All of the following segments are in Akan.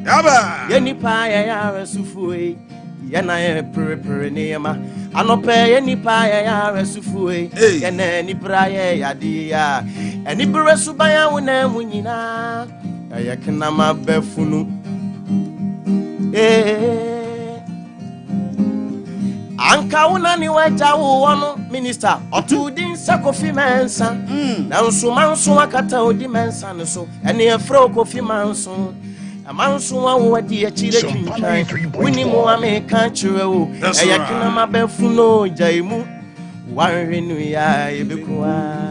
Yaba. Yenipa ya sufue. Yana ye pere nema. Anope yenipa ya sufue. Yana ni braye ya dia. Eni bere subaya wona munyina. Ayakna mabefunu. Anka una ni waja wono minister otudin sakofi mensa na nso manso akata odi mensa ne so ene efro kofi manso amanso awodi akire twintwan wini mu ameka chirewo eyakina mabefu no jaimu wanhwenu ya ebekuwa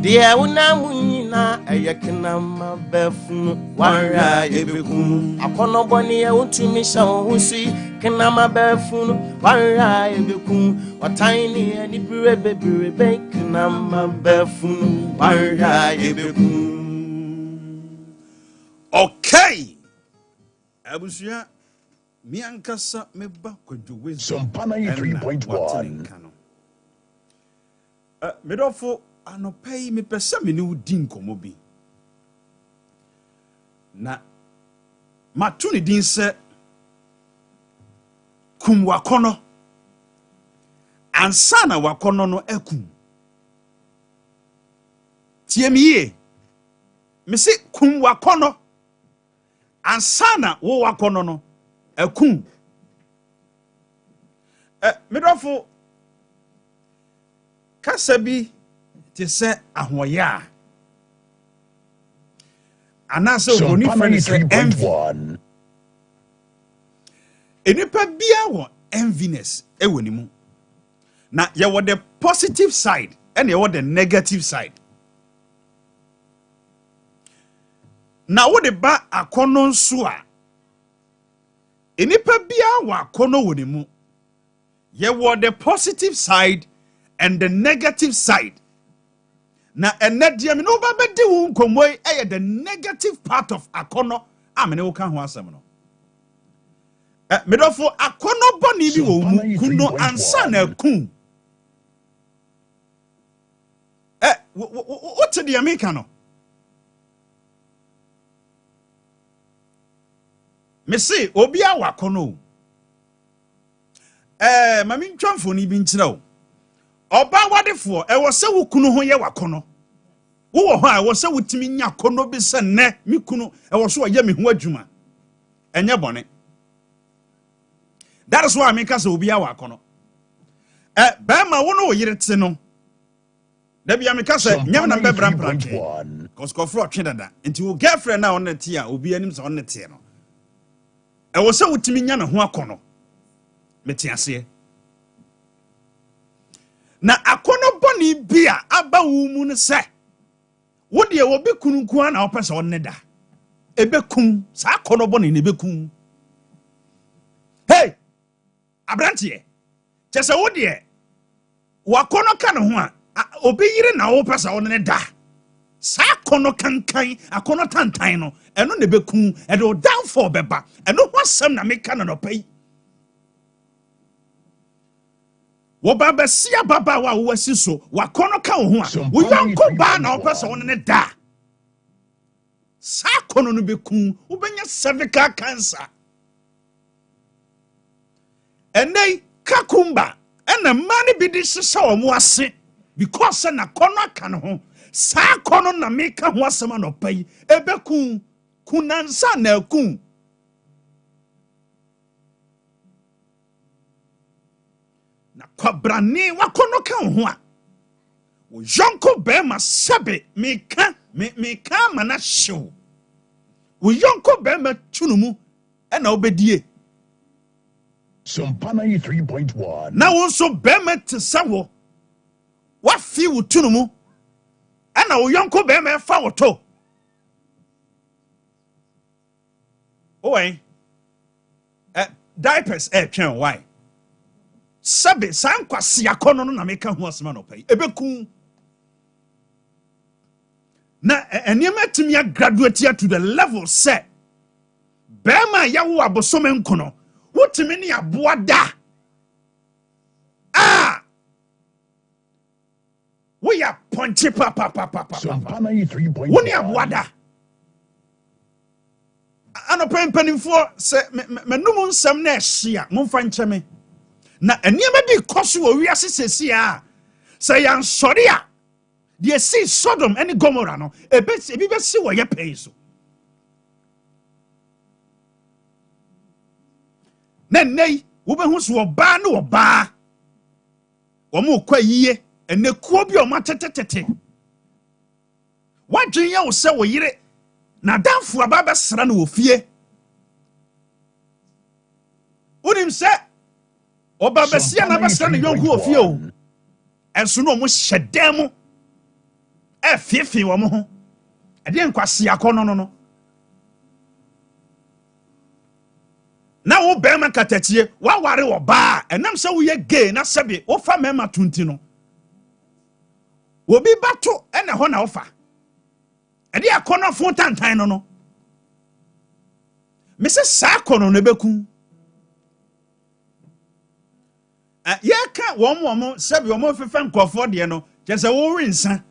dia una munyina ayakina mabefu wanra ebekum akono boni ya utumi sha ohusui kina mabefu wanra ebekum watani ani bire kina mabefu wanra ebekum. Okay, abusuya mi ankasa meba kwadwowe SOMPA 93.1 medofo anopai me pese me ne wudi nkomo bi na matu ne din se kum wakono ansa na wakono no akum tie me ye me se kum wakono ansa na wo wakono no akum medofo kasabi te se ahoya anase ogoni friend se envy enipa bia wo enviness ewo ni mu na ye wo the positive side and ye wo the negative side na wo de ba akono nso a enipa bia wo akono wo ni mu ye wo the positive side and the negative side. Na enedie me no ba bedi wo nkomoi the negative part of akono amene wo ka ho asem no. Medofo akono boni bi wo mu kuno ansa na kun. What the American no? Me say obi a wakono. Mami ntwamfo ni bi nkyira wo. Oba wadefo wo se wo kunu ho ye wakono wo ho a wo se wutimi nya kono bi se ne mi kunu wo so ye me ho adwuma enye bone. That is why I make us obi a wakono ba ma wo no wo yire te no da bia me ka se nyam na bebra mpranke cause kofro twe dada nti wo girlfriend na on te a obi anim se on te no wo se wutimi nya ne ho akono meti ase na akono boni bia aba wu mu ne se wo de wo be kunu kuan na opese wonne da ebekum sa akono boni ne bekum. Hey abrantie chese wo de wakono ka ne ho a obi yire na wo pese wonne da sa akono kankan akono tantan no eno ne bekum e do down for beba eno ho asem na meka no pai. Wo baba sia baba wa wo asiso wakono ka wo ho a wo yanko ba na opese won ne da sa kono no beku wo benya cervical cancer enei kakumba ena mani bi di sisa wo mo ase because na kono aka no ho sa kono na meka ho asema no pai ebeku kunansa na ku kwabrani wakono ka ho a wo yonko be ma sebe meka mana hyew wo yonko be ma tunumu na obedie SOMPA 93.1 na wo so be ma tsawo wa fi wo tunumu na wo yonko be ma fa wo to owen diapers twen why sabe san kwase akono no na meka ho asema no pai ebeku na enema timia graduate to the level set bema ya wo abosome nkono wotimi ne aboa da wo ya ponche papa. SOMPA 93.1. Woni aboada. Ano penpanimfo se menum nsam na ehia momfa nkyeme. Na eniema bi koso wo wiase sesi a se yan sori a de si Sodom and Gomorrah no ebi be si wo ye pay so. Na nei wo be hu so oba na oba. Wo mo kwa yiye ene kuo bi o matetetete. Wadwen ye wo se wo yire na danfo aba be sra na wo fie. Unim se oba be sia na be sra na yonku wo fie o. Enso no mo hyedam fifi wo mo ho. E de nkwase akono no. Na wo be ma katachie wa ware wo ba enam se wo ye gay na sebe wo fa mema tunti no. Wo bi bato ene ho na wo fa. E de akono fo tantan no. Me se sa akono no beku. Ye ka wo sebe wo fefa nkofo de no. Je se wo winsa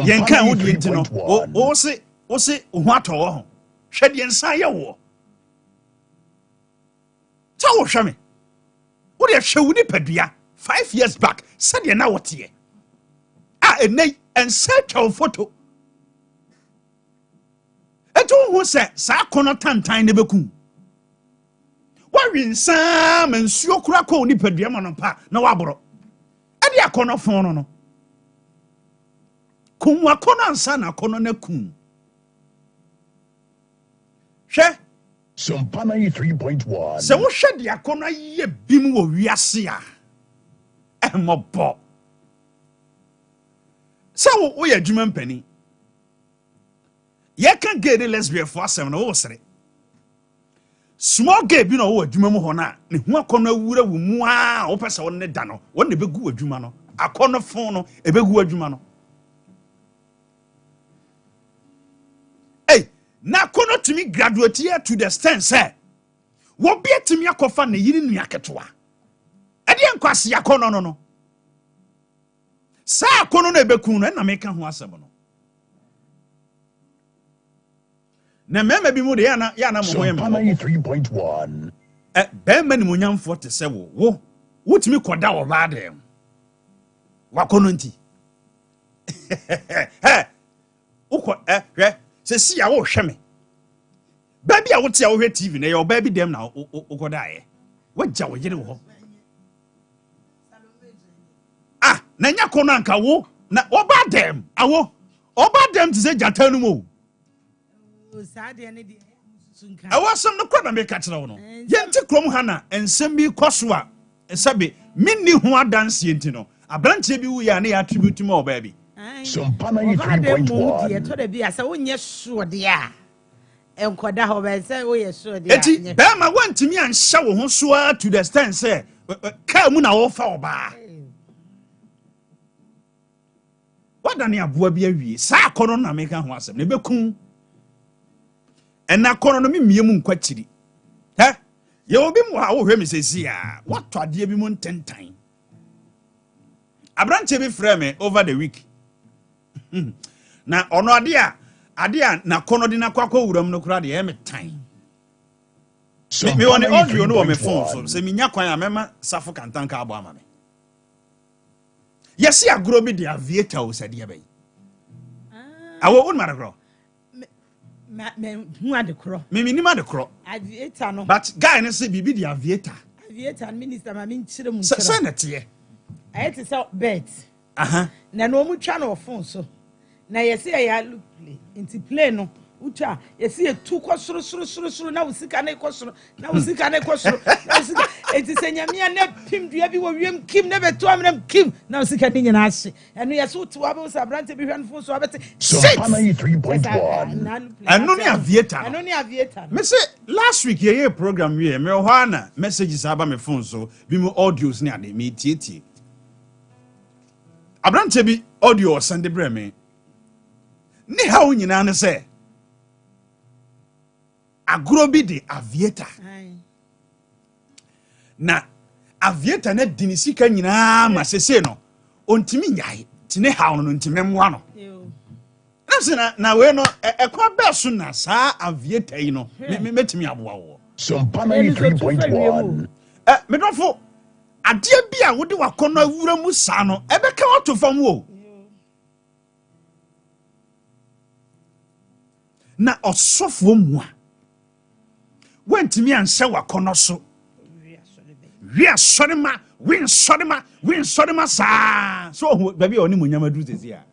yen kan wo de ntino. O se ho ato wo ho. Hwe de nsa ye wo. Ta wo hwe me. Wo de hwe wo ni padua 5 years back said ye na wote ye. Enei ensa twa photo. Eto ho se sa kono tantan ne beku. Wa winsa mensuo kura ko ni padua ma no pa na waboro. E de akono fon no. Kun wa kono ansa na kono na kun. Hwe SOMPA 93.1. se wo hwe de akono ye bim wo wiase a mobo se wo ye adwuma mpani ye kan gay de lesbian for asem no wo sere small gay bi no wo adwuma mu ho na ne hu akono awura wo mu a wo pese wo ne da no wo ne begu adwuma no akono fon no ebegu adwuma no na kono timi graduate here to the extent say wo bia timi akofa na yiri nua ketwa e de nkwase akono no sa akono na ebeku no na meka ho asem no na mema bi mu de ya na mo ho yema SOMPA 93.1. be mani mo nyamfo te se wo timi koda wo ba dem wa kono nti uko hwe se si ya wo hwe me baby a wo tia wo hwe TV na your baby dem na ukoda ye wagya wo yire wo na nya kono anka wo na oba dem awo oba dem te se jatanu mo o sa de ne de sunka awo sam no kwa na me ka kire wo no ye nti krom ha na ensem bi koso a sabe minni ho adanse enti no abranche bi wu ya na ya attribute mo oba bi SOMPA de 93.1. to de bi asa wonye so de a enkoda ho be say wo ye so de eti be ma wantimi anhya wo ho so a to the extent say ka mu na wo fa oba wadane aboa bi awie sa akono na meka ho asem ne bekun ena kono no memie mu nkwachiri ye obi mu ha wo hwe me sesi a wato ade bi mu ntentan abranche bi frɛ me over the week na ono ade a na kono de na kwakwa wuram no kura de e me tan me woni audio no wo me phone so se minya kwan a mema safo kantanka abo ama me yesi agro bi de aviator o sade e bai awo un maragro me hu ade kro me minima de kro aviator no but guy no say bibi de aviator minister ma min chire mu say na tie ayete say bet na no mu twa no phone so na yesi ya look play inti play no ucha yesi etu kosoro na usika na kosoro na usika na kosoro na usika eti senyamia na pim dua bi wo wiem kim na beto amram kim na usika ni nyina ahye eno yesi utu abe usa brante bi hwan phone so abete SOMPA 93.1. eno ni aviator me say last week ye program we me ho ana messages aba me phone so bi mu audios ni ade me tietie abrante bi audio send bre me ni ha unyina ne say agro bi de aviator na aviator na dinisika nyina ma sese no ontimi nyae tine haw no ntimemwa no na we no ekwa beso na saa aviator yi no metimi aboa wo SOMPA 93.1 me dofo ade bia wo de wakono awura mu saa no ebeka wato fam wo na osofo mu a wantimi anse wakono so win sorima saa so baby oni munyama duru tesi a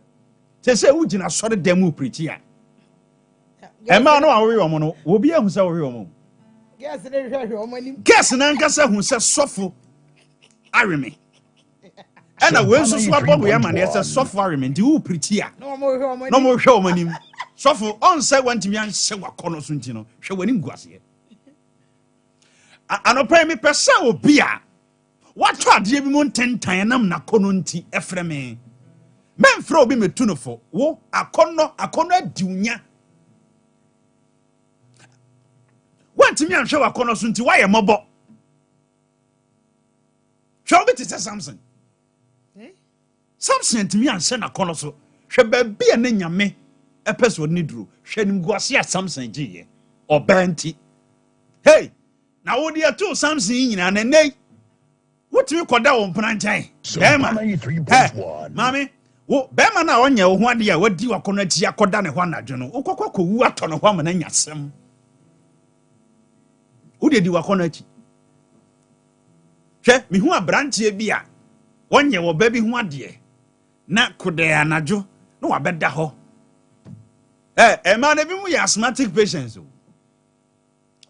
se ugina sore demu preach a ema no awe wo no obi ahu se wo wo guess na nkasa hu se sofo areme ena we nso so abobo ya ma na se sofo areme ndi wo preach a no mo hwe wo manim sofo on se wantimi anse wakono so nti no hwe wani nguase anopa mi pesa obi a wato ade bi mu ntentan nam na kono nti efre me memfre obi metu no fo wo akono adiunya wantimi anhwe wakono so nti waye mobo hwe obi tete Samson Samson ntimi anhwe na kono so hwe ba bia na nyame epeso ni duro hwe nim guase a Samson giye obanti hey na wo de to Samson nyina na nei wotimi koda wo mprantan bema mami wo bema na onye wo ho ade a wadi wakono ati akoda ne ho anadwo no ukokoko wu ato ne ho amana nyasem wo de di wakono ati hwe mi hu abrantie bi a onye wo ba bi ho ade na koda anadwo no wabeda ho ma na bi mu ya asthmatic patients o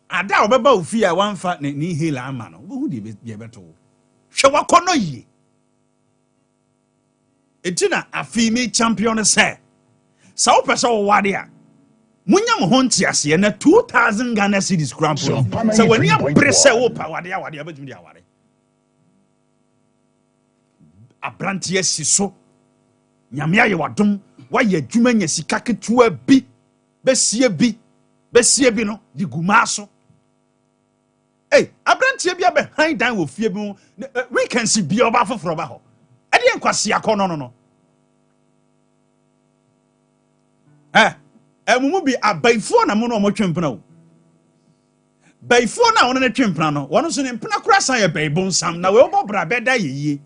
ada obeba ofi a wanfa ni hela ama no wo hu de be beto hwe wakono yi etina afimi champion say sa wo pese wo wade a munya mo honti ase na 2000 Ghana cedis grand pro so when you press wo pa wade abetumi dia wade abrantie si so nyame aye wadom waye adwuma nya sika ketua bi besie bi no di gumaso abrantie bia be han dan wo fie bi we can see bia oba foforo ba ho ade enkwase akono no emumu bi abaifo na mo no mo twempena o baifo na won ne twempena no won so ne mpena kura san ye baibon sam na we obobra beda yeye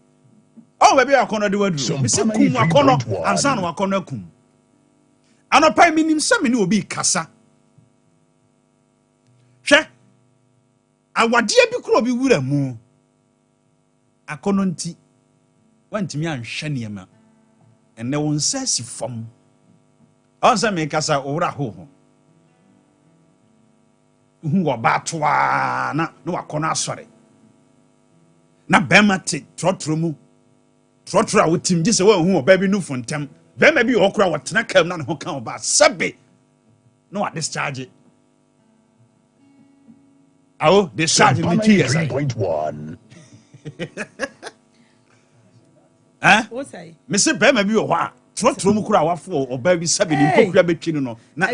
o we bi akono de waduro mi se kum akono ansa no akono akum anopa minim se me ne obi kasa hwe awade bi kuro bi wura mu akono nti wantimi anhwe niema enne won sasi fam onse me kasa owura ho hu wo batwa na no wakono asore na bema te trotro mu trotro a wotim gise wo hu oba bi nufu ntem bema bi okura wotena kam na ne ho kan oba sabe no wa discharge awo discharge me 2 years 3.1 What say? Me se bema bi wo ho a trotro mu kura wafo oba bi sabe ni kokura betwi no na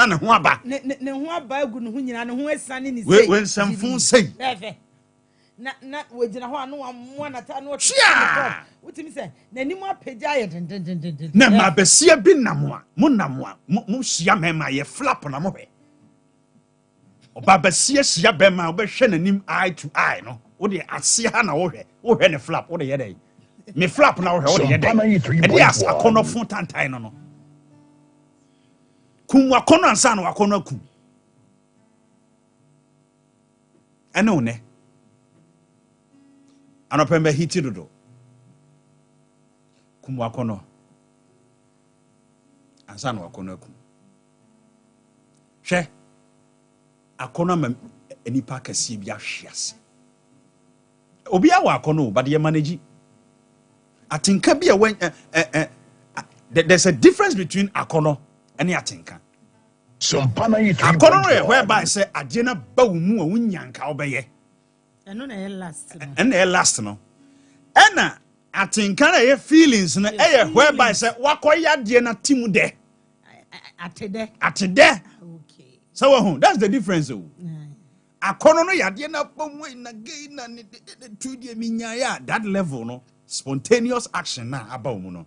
ne ho aba ne ho aba agu ne ho nyina ne ho esane ni sei we nsamfun sei na wogina ho anu ammo na ta no wotimi se na nim apagya ye den na ma besia bi namwa mo hia mema ye flap na mo hwe oba besia hia bema obehwe nanim eye to eye no wo de ase ha na wo hwe ne flap wo de ye dai me flap na wo hwe wo de ye dai e de as akono fun tantan no kum wakono ansa na wakono akum ene one anopembe hiti dodo kum wakono ansa na wakono akum hwe akono ma enipa kase bi ahwease obi awa akono but ye manage atinka bi there's a difference between akono and atinka SOMPA 93.1 akono whereby say ade na ba wo mu a wunyanka obeye eno na ye last no ena last no ena atinka na ye feelings na whereby say wakoya de na timu de atede okay so that's the difference o akono no yade na bamu na gay na 2 dia minya ya that level no spontaneous action na aba mu no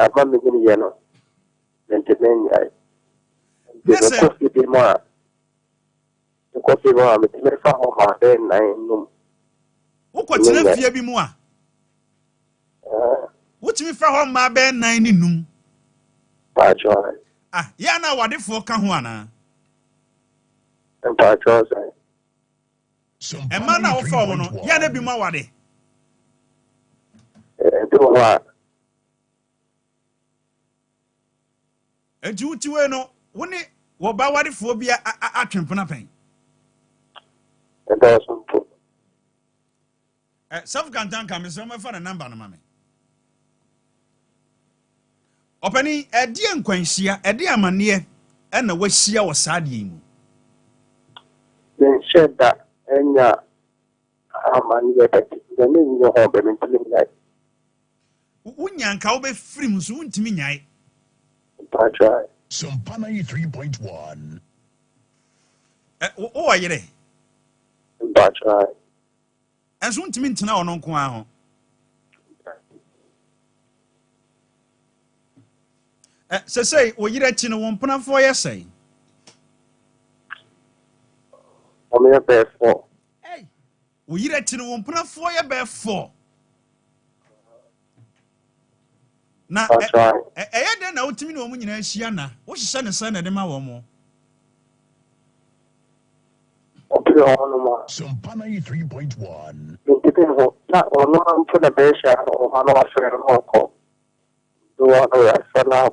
aba me ni ye no mentiment ai Yes, the coffee be more the coffee more me me fa ho ma de nine no wokɔtena fie bi mu a wotumi fa hɔ mmaa bɛɛ 9 ne num pa joy yɛ na wadefoɔ ka ho anaa pa joy ɛma na wofa ɔmo no yɛ na bi mu awade do wa enti wotiwe no wone wɔba wadefoɔ bi atwempena pɛn ɛda so po self kantan ka me sɛ ɔmɛfa ne number no ma me ɔpani ɛdeɛ nkwanhyia ɛde amanneɛ ɛna wahyia wɔ saa deɛ mu then shed that enya amanneɛ that the name you have been telling that wonya nka wobɛfiri mu so wontumi nyae pa joy SOMPA 93.1 wowɔ yere pa joy ɛnso wontumi ntena ɔno nko a ho sɛsɛi wo yere akyi no wo mpenafoɔ yɛ sɛe I'm here best for wo yere akyi no wo mpenafoɔ yɛ bɛɛ 4 na ɛyɛ dɛn na wotumi ne wɔ mu nyinaa ahyia na wohyehyɛ ne sɛ na de ma wɔ mo SOMPA 93.1 not on for the best shot or how I share a hawk. Do I know that for now?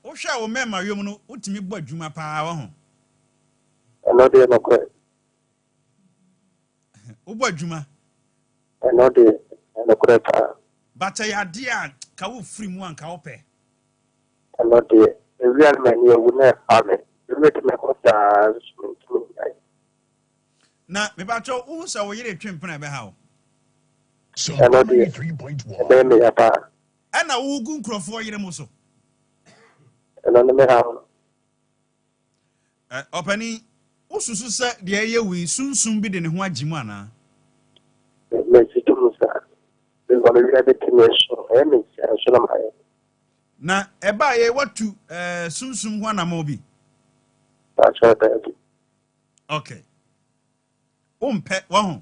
wohwɛ a wo mɛma wom no wotumi bɔ adwuma paa wɔ ho I know they're not great. wobɔ adwuma I know they're not great. bata yɛ adeɛ a ka wofiri mu anka wopɛ I know the real man here would not have it. You make me contact na mebatwɛ wo sɛ wo yere twempena ɛbɛha wo SOMPA 93.1 then me about ɛna wogu nkurɔfoɔ yere mu so and on the house. ɔpani wosusu sɛ deɛ ɛyɛ wei sunsum bi de ne ho agye mu anaa Makes it to that. They're going to be a bit commercial. I mean, I should have my na ɛba yɛ watu sunsum ho anama bi that's what I do. okay wompɛ wɔ ho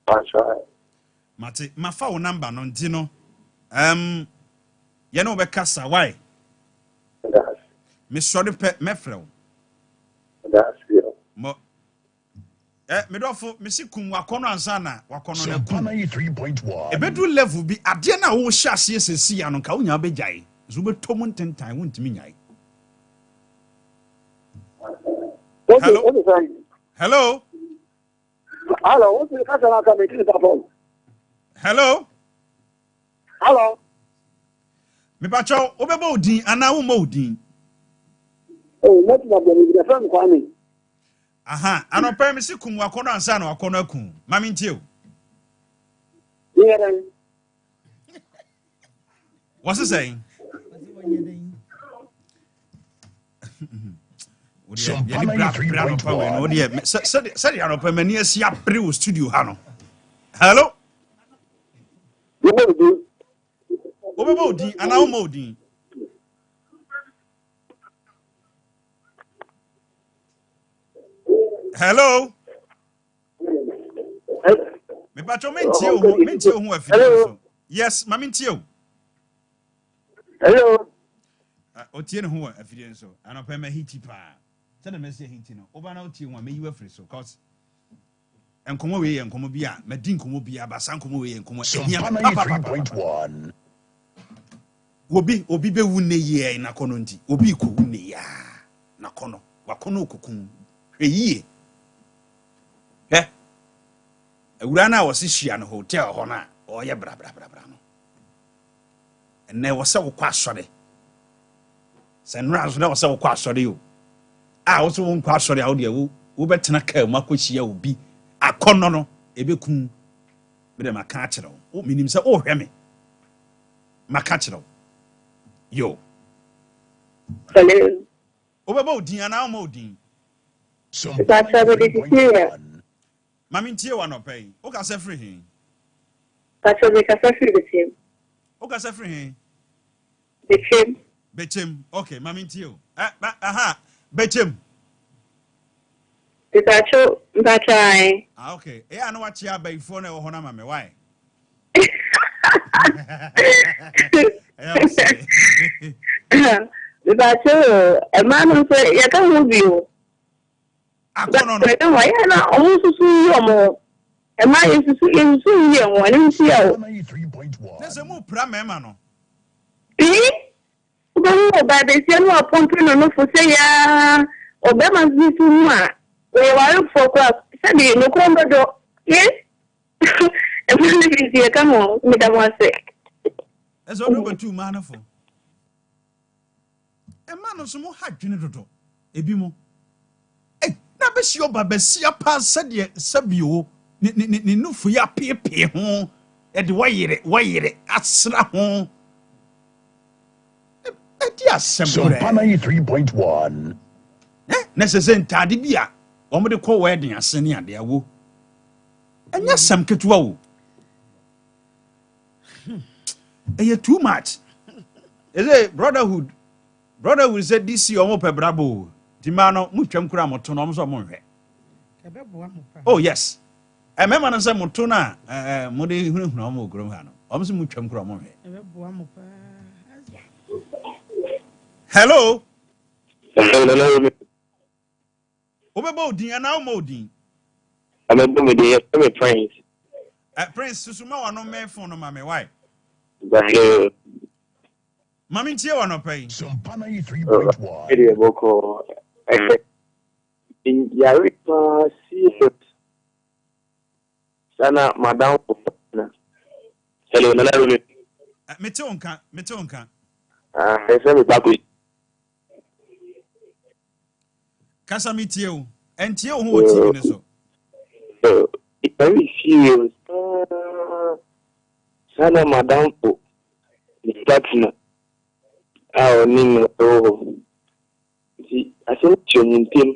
That's right. mate mafa wo number no nti no yɛne wobɛkasa wae That's mesɔre pɛ mɛfrɛ wo you. mo medɔfo mesi kum wakɔno ansa na wakɔno na SOMPA kum 93.1 ɛbɛduru level bi adeɛ no a wohyɛ aseɛ sɛsi ya no nka wonya wobɛgyae so wobɛtɔ mu ntentan wontumi nyae hello hello Hello, what's the customer coming to the phone? hello Hello. mepatwɛ wobɛbɔ wo din anaa wommɔ wo din Oh, not the friend Kwame. aha anɔpɛ mesi kum wakɔno ansa na wakɔno akum ma mentie o Yeah, wɔse sɛn SOMPA 93.1 sɛdeɛ anɔpɛ m'ani asi abere wɔ studio ha no hello you know do. wobɛbɔ wo din anaa wommɔ wo din hello mepatwɛ mentie wo ho afidie so yes ma mentie o Hello. ɔtie ne ho wɔ afidie so anɔpɛ mahiti paa sɛde mɛsi ahiti no woba na wotie ho a mɛyi wafiri so cause nkɔmmɔ wei yɛ nkɔmmɔ bi a madi nkɔmmɔ bi a basa nkɔmmɔ wei yɛ nkɔmmɔ SOMPA 93.1 obi bɛwu ne yie nakɔnɔ nti obi kɔwu ne yia nakɔnɔ wakɔnɔ okokun hwɛ yie hɛ awura no a wɔse hyia no hotel hɔ no a ɔyɛ brabrabrabra no ɛnɛ wɔ sɛ wokɔ asɔre sɛ nnora so na wɔ sɛ wokɔ asɔre o a wo so wonkɔ asɔre a wodeɛ wobɛtena kaa mu akɔhyia obi akɔnɔ no ɛbɛkum mede maka akyerɛ wo menim sɛ wohwɛ me maka kyerɛ wo yo Hello. wobɛbɔ wo din anaa woma wo din SOMPA 93.1 ma mentie wɔ anɔpɛ yi woka sɛ firi he Pacho de casa free the team. O kasa free. The team. Bechem. Okay, mami ntio. Aha. Bechem. The Pacho. Okay. E anu wachi aba ifo na ho na mame. Why? The Pacho, a man who say, "You can't move you." Akono no. I don't why na almost see you more. A man is see you one in see you. 93.1. Nese mu pra mema no. Go by the same appointment no for say ya. Obama is too much. We were for class. Said no come do. Yes. And when you come on, Madam was say. As over two manafo. E man no so mo hadwene dodo. Ebi mo. Na be si oba be si apa sade sabio ni nufu ya pepe ho e de wayere asra ho e di asembore SOMPA 93.1. na se ntade bia wo mo de kɔ wedding asene ade awo anya sam ketuwa wo too much is it brotherhood said this year omo pebrabo Timano, mutwam kura moto no so monhwe. Oh yes. Mema no se moto na mo de hunhuna mo ogrom ha no. Om se mutwam kura monhwe. Hello. Hello. Obebo odin ana o modin. Amebo me dey me Prince. Prince susuma wa no me phone no mame why? Hello. Mami tie wa no pay. SOMPA 93.1. Area boko. In Yaripa Seafood. Sana Madam. Hello, Nana. Mete onka. I say me back with. Kasa mi tie o. Entie o ho TV ne so. It's very serious. Sana Madam. Partner. Nino. I think you team.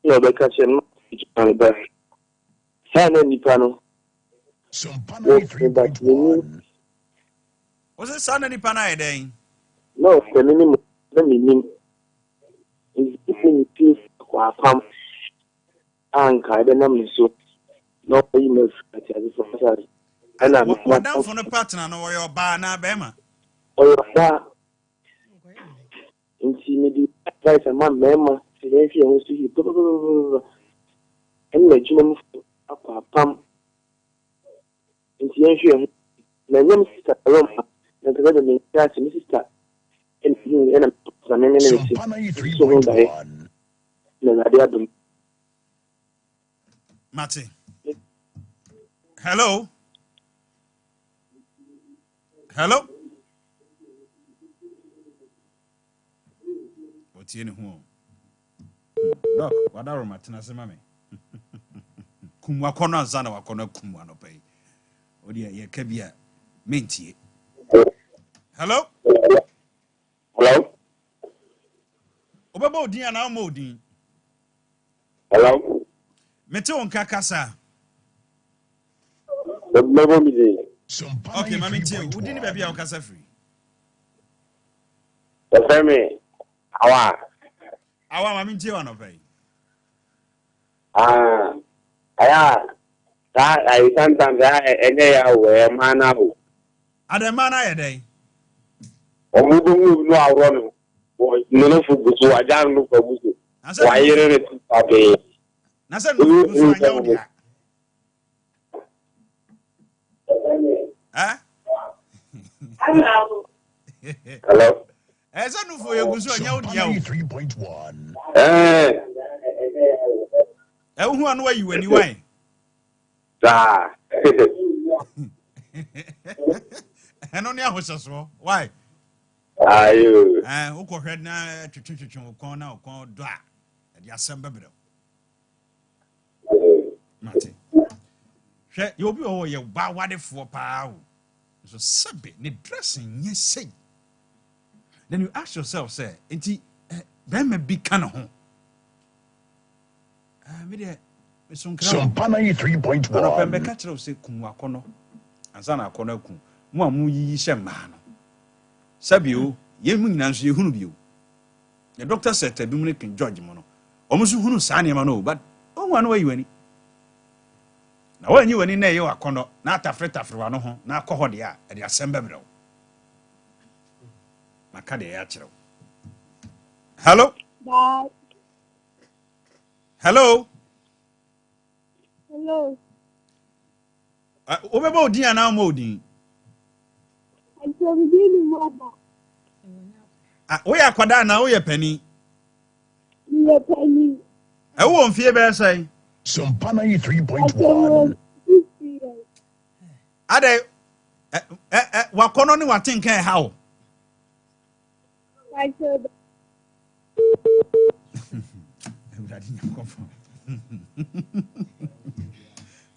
No, because you're not back. Sana Nipano. SOMPA 93.1. Was it sana ni pana e den? No, the minimum. Let me name. Is giving peace for pump. And I don't know so. No emails at the and I'm what down for the partner no your bar na bema. or that. Intimidate advice a man, Mamma, Silencio, who see you. And let you know up a pump. Intimidation. My young sister, Roma, and the other class, Mrs. And you and a man, SOMPA 93.1. no, Mate. Hello. What's in who? Doc, what are Martina Semame? Kumwakona Zana Wakona Kumwano pay. Oh dear, ye cabia minty. Hello? Hello? Obabo Dian Almodin. Hello? Meteon Kakasa. SOMPA Okay, Mammy, who 93.1. didn't baby our casa free? The family. Our Mammy Tion of pay. I sometimes I wear man out. At the man I a day. Or move no our run. No food, so I don't look for Buzu. Why you it? Okay. Nasa no Huh? Hello? As I know for your good SOMPA son, 93.1. who are you when you wine? And only I was so. Why? Are you? Who could head now to corner or call dry at the assembly. Martin. You'll be all your bow what if for power. So, subby, need dressing, yes, say. Then you ask yourself, say, ain't he? Then may be kind of home. SOMPA 93.1. Catcher say, Kumwakono. ansana akɔno aku mo amu yi hye ma no sabio ye mu nyina nso ye hunu bio the doctor said Dominic George mo no omo so hunu saa ne ma no but onwa no wayi wani na wanyi wani na ye akɔno na atafre wa no ho na akɔ de a e de asɛmba brɛ maka de ya kyerɛ hello Dad. hello Hello. Obeba odin ana mo odin. I'm doing mother. We akwada na we pani. Me penny. E wo mfie be sai. SOMPA 93.1. Ade wakono ni watinka e hawo. I said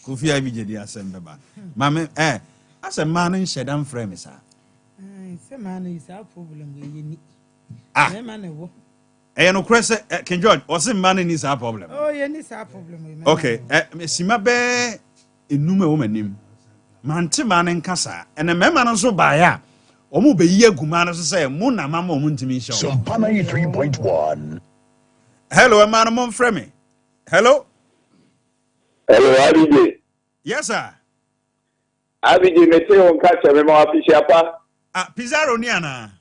Kofi abi jedi asembe ba. Mame asem man nhedam frame sa. Say man is a problem we ni. Man e wo. No krese King George, o say man ni sa problem. Oh, ye ni sa problem we. Okay, sima be enum e wo manim. Mante man nkasa. Ene mema no so ba ya. Omo be yi aguma no so say mo na mama omo ntimi hye. SOMPA 93.1. Hello, man mo frame. Hello? Hello, Abide. Yes sir. Abide me say on catch me ma official pa. Pizarro ni ana.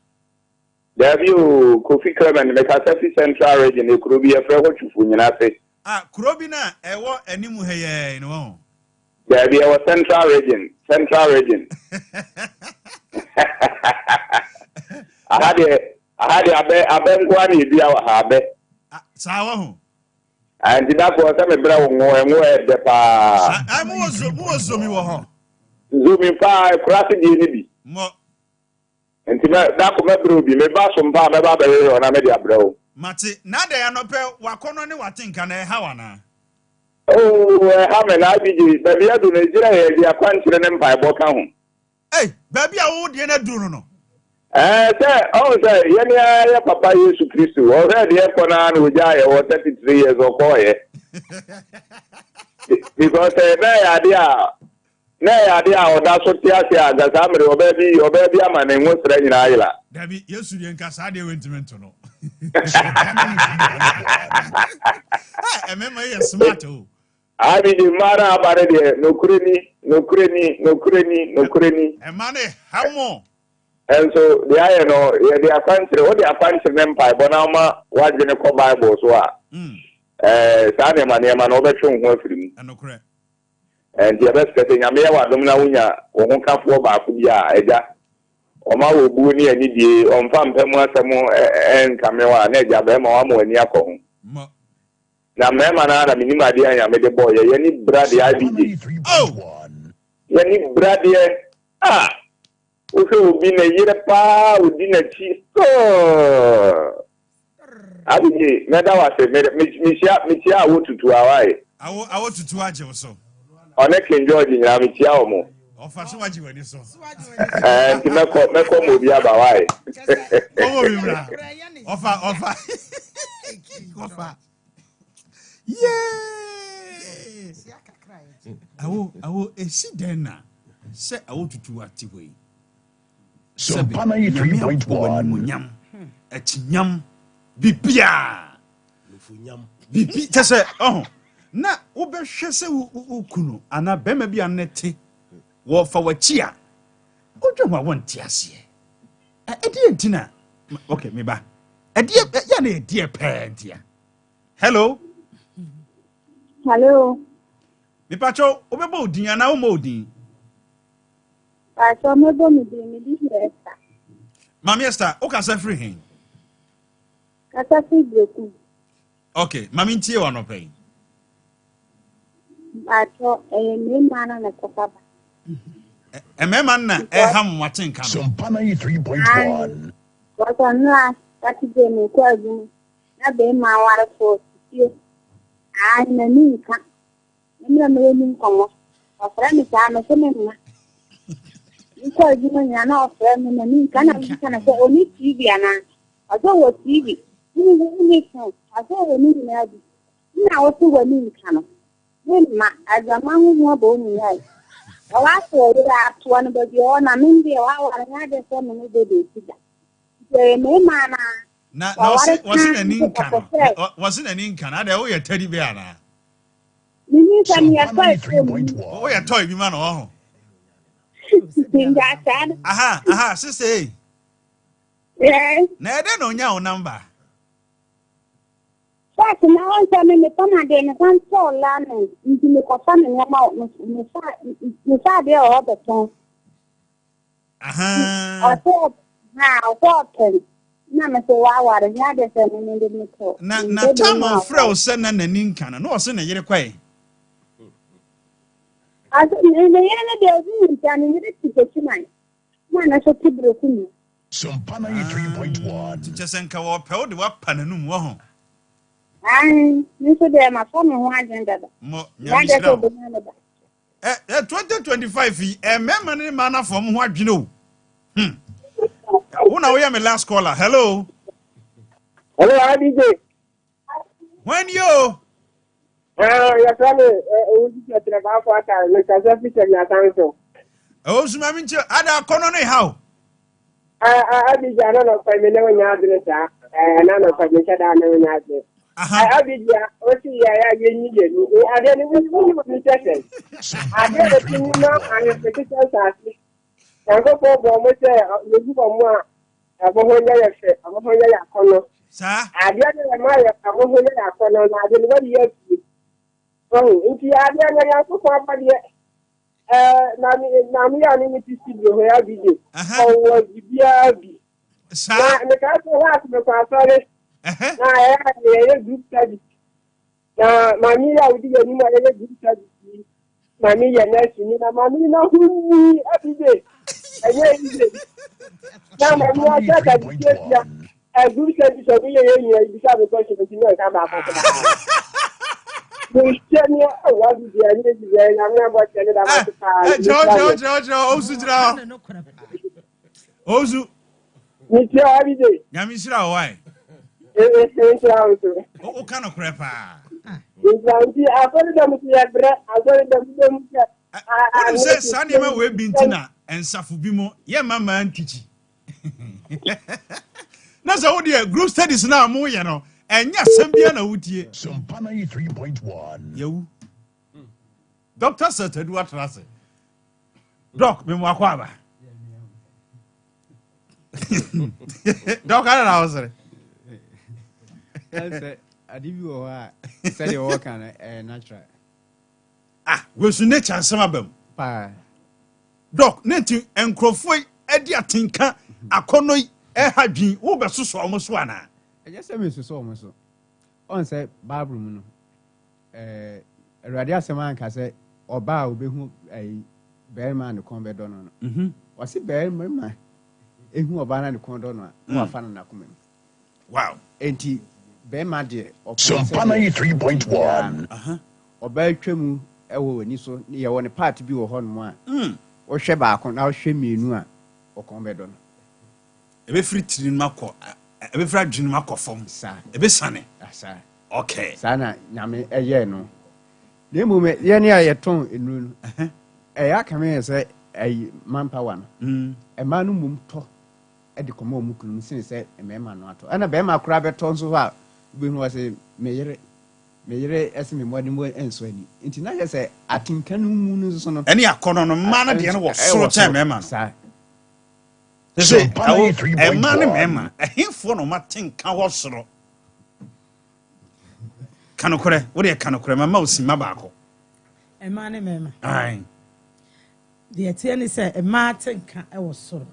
There you Kofi Clement me ka say Central region e kuro bi e frɛ ho twufu nyina fe. Kuro bi na ewo animu heye no. There be our Central region. I had abe ngwa ni bi awa ha abe. Sawa ho. And that was me bra wo e de pa. Mo zomi wo ho. Zomi pa krasi di ni bi. Mo. Enti da ko me bro bi me ba so mpa me ba be re na me di abra o. Mate na da ya no pe wakono ne watinka na e ha wana. Oh, ha me na Abide baby adu Nigeria ye di akwantire ne mpa ebo ka ho. Baby a wo de na duru no. Say ya Papa Yesu Kristo. Already na uja ye 33 years old ye. Because na ya dia oda so tia tia agasa mere obebi ama na enwo sra nyina ayila. Dabi Yesu de nka sa de wentimento no. Emema ye smart o. Abi di mara abare de nokureni. Emane hamo. And so the iron no the country what the country empire bonama wajene ko Bible so sane manema no betwe ho afiri anokre and the best person nyame ya wadom na wunya wo ho kafo ba ko bia eja o ma wo bu ni ani die o mfa mpemu asemo enkamewa na eja be ma wa mo ani akọ ho na mema na minima dia nyame de boy ye ni brade Abide ye ni brade Ofe obi na yire pa odi na chi Abide meda wase me chia awo tutu awai awo tutu aje so one King George nya me chia omo ofa so waje wani so ti meko mo bi aba wai omo bi bra ofa awo esi dena se awo tutu ati hoi SOMPA 93.1. Etinyam bibia bibi tese na wo be hwe se ukunu ana bema bia nete wo fa wachi a odwo wa wonti ase edi entina okay me ba edi ya na edi pe ntia hello me pacho obeba odin ana wo ma odin Pacho me bo me di Esther. Mami Esther, o ka se free hin. Kata fi breku. Okay, mami ntie wa no pe. Pacho me mana na kokaba. Mema na ham waten kan. SOMPA 93.1. Wato na kati je me ko adu. Na be ma wara so tie. Na ni ka. Mira me ni komo. Afra mi ta me se me na. Because you know na offer me na kana so oni TV ana aso wo TV ni phone aso wo ni na abi na wo so wo ni kana ni ma azama hu mo bo ni ai was one but you on a Mindy or I just want to do this. The man, wasn't an income. Wasn't an income. I owe you teddy bear. you can hear Sompana 3.1. Oh, you're toy, man. Oh, that. sister. Yes. Now, I don't know your number. But now I'm telling you, come again, and I'm so learning into the coffin in your mouth, Miss Adia or the tongue. I thought, now, what? Nana say, wow, and the other thing in the middle. Na time of Fro send an income, no, send a year quay. I said, in the end of the day, I'm going to take tonight. Man, I should keep looking. Sompana 3.1. Just and co op, held the weapon and no And you should have my phone and one agenda. more. 2025, a man from what you know. Who now we are my last caller. Hello. Hello, IDJ. When you Your family, you get about what I look as a fish and your council. oh, so I'm into other colony how? I did another 5 million yards, and another 5 million yards. I did, what I needed. I didn't even second. I did a thing now, and your petitions are sick. I go for almost a little more. I'm going to corner. Sir, I did a mile. I'm going to corner. I didn't want you. Oh, if you are there, I have to come back here. Nami ani mi ti studio where be dey. Oh, bibia bi. sir. Na ka so last me kwa sorry. Na ya group study. Na mami ya udi ni ma ya group study. Mami ya na sini na mami na hu every day. Aye ide. Na mami ya ta di ya. Group study so bi ye bi sa be question ti no ka ba ko. George, Ozu. Mr. Abide. Yamishra, why? Oh, kind of crap. I told them to have bread. I told them to I said, Sunday, we've been dinner and Safubimo. Yeah, mamma and Kichi. That's all the group studies now, more, you know. And yes, Sambiana would ye. Sompana 3.1. You. Doctor said, what was it? Doc, me Mwakaba. Doc, I don't know. I give you a say you work on natural. Ah, we should nature some of them. Pa. Doc, Netty and Crowfoy, Eddie Tinka, a connoy, Hadji, over so almost one. I just say, Mr. Somo. On say, Barbara, Radia Saman can say, or bow be who a bear man the convert on. Was it bear my? Who a banana the condor, who are fan and wow. Ain't he? Bear my dear, or Sompana 3.1. Or bear tremu, and so near one part to be a horn one. Or Sheba now shame me or convert on. A free in Mako. Ebe fra dwunu makọ fom Sa. Ebe sane Asa. Okay Sana nyame eye no. Na mume ye ne ayeton enu no. Aka me say ay manpower no. E ma no mum to e de komo mu kunu sin say e me ma no ato. Ana be ma kura beto nso ha be hu say meyere ese me modi mo enso ani. Nti na ye say atinka no mu no so no. Eni akono no ma na de no wo soro time me ma no. Sa. So, a man, Emma, a himful no matin can was soro. Canocre, what a canocre, my mouse in my baco. A man, mema. Aye. The attorney said, a Martin can I was sort.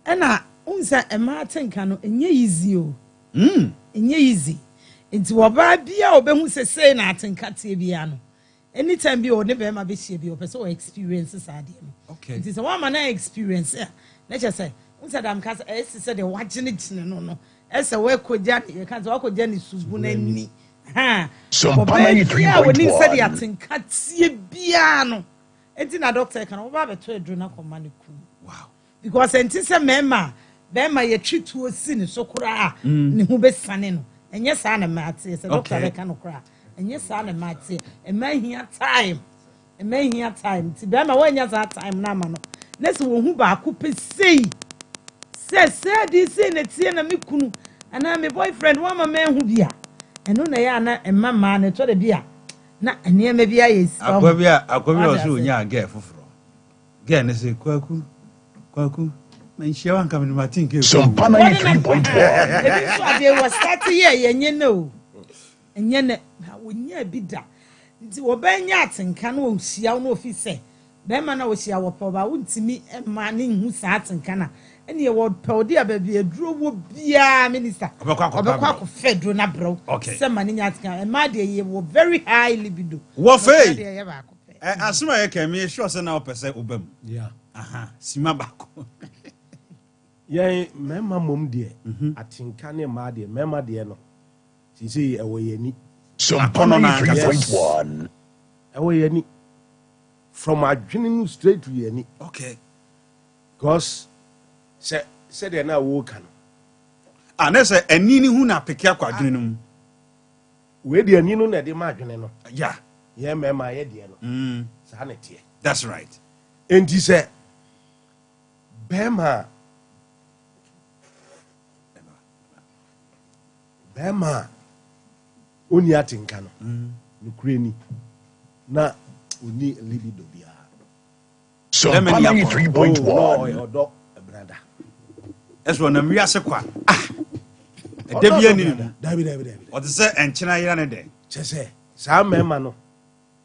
And I unsa a Martin can and ye easy. And ye easy. Into a bad beer or Bemus say nothing cat biano. Anytime you or never my bishop, your person experiences idea. Okay. It is a woman I experience. Let's just say, Unsadam Cas said, watching it no. As a work with Johnny, you can't walk with Jenny Susbunani. Ha! Sompana 3.1. Think cat see piano. And in a doctor can over to a drona command. Wow. Because until a member, Bema ye treat to a sin so cry, who be sanino. And yes, Anna Matty, a doctor I can cry. And yes, Anna Matty, and man here time. may hear time. Tibema, when you're that time, Namano. Next, who back could say, says, this in a Tiana Mikunu, and I'm a boyfriend, one man who be. And no, Nayana and my man, and try to be. Not near maybe I is. I could be also young girl for. Again, I say, Kwaku, man, she won't come in my think. SOMPA 93.1. There was 30 years, and you know. And yet, when you be that, it's what Ben Yatin can see our office. Then man, I was our power, wouldn't see me a man who sat and canna. And you would tell dear baby a drew would be a minister. Of Federal Nabro. Okay. Some man in Yatka, and my dear, you were very high libido. What fay? As my can me sure send out per se ubem. Yeah. Aha, Simabako. Yeah, Mamma Mum dear. I think can ma dear, Mamma dear no. She say away any. SOMPA 93.1. Away any. From our journey straight to any. Okay. Because said they now walk. And that's a nini who na pick up quadrinum. Where the Nino na de margin. Yeah. Yeah, Mamma, I dear. Sanity. That's right. And he said, Bema, only at in Cano, Ukraine, na uni libido bia. SOMPA 93.1. Or brother. That's one of me as a qua. A Debian, David. or the set and China Yanade. Chese, some memano.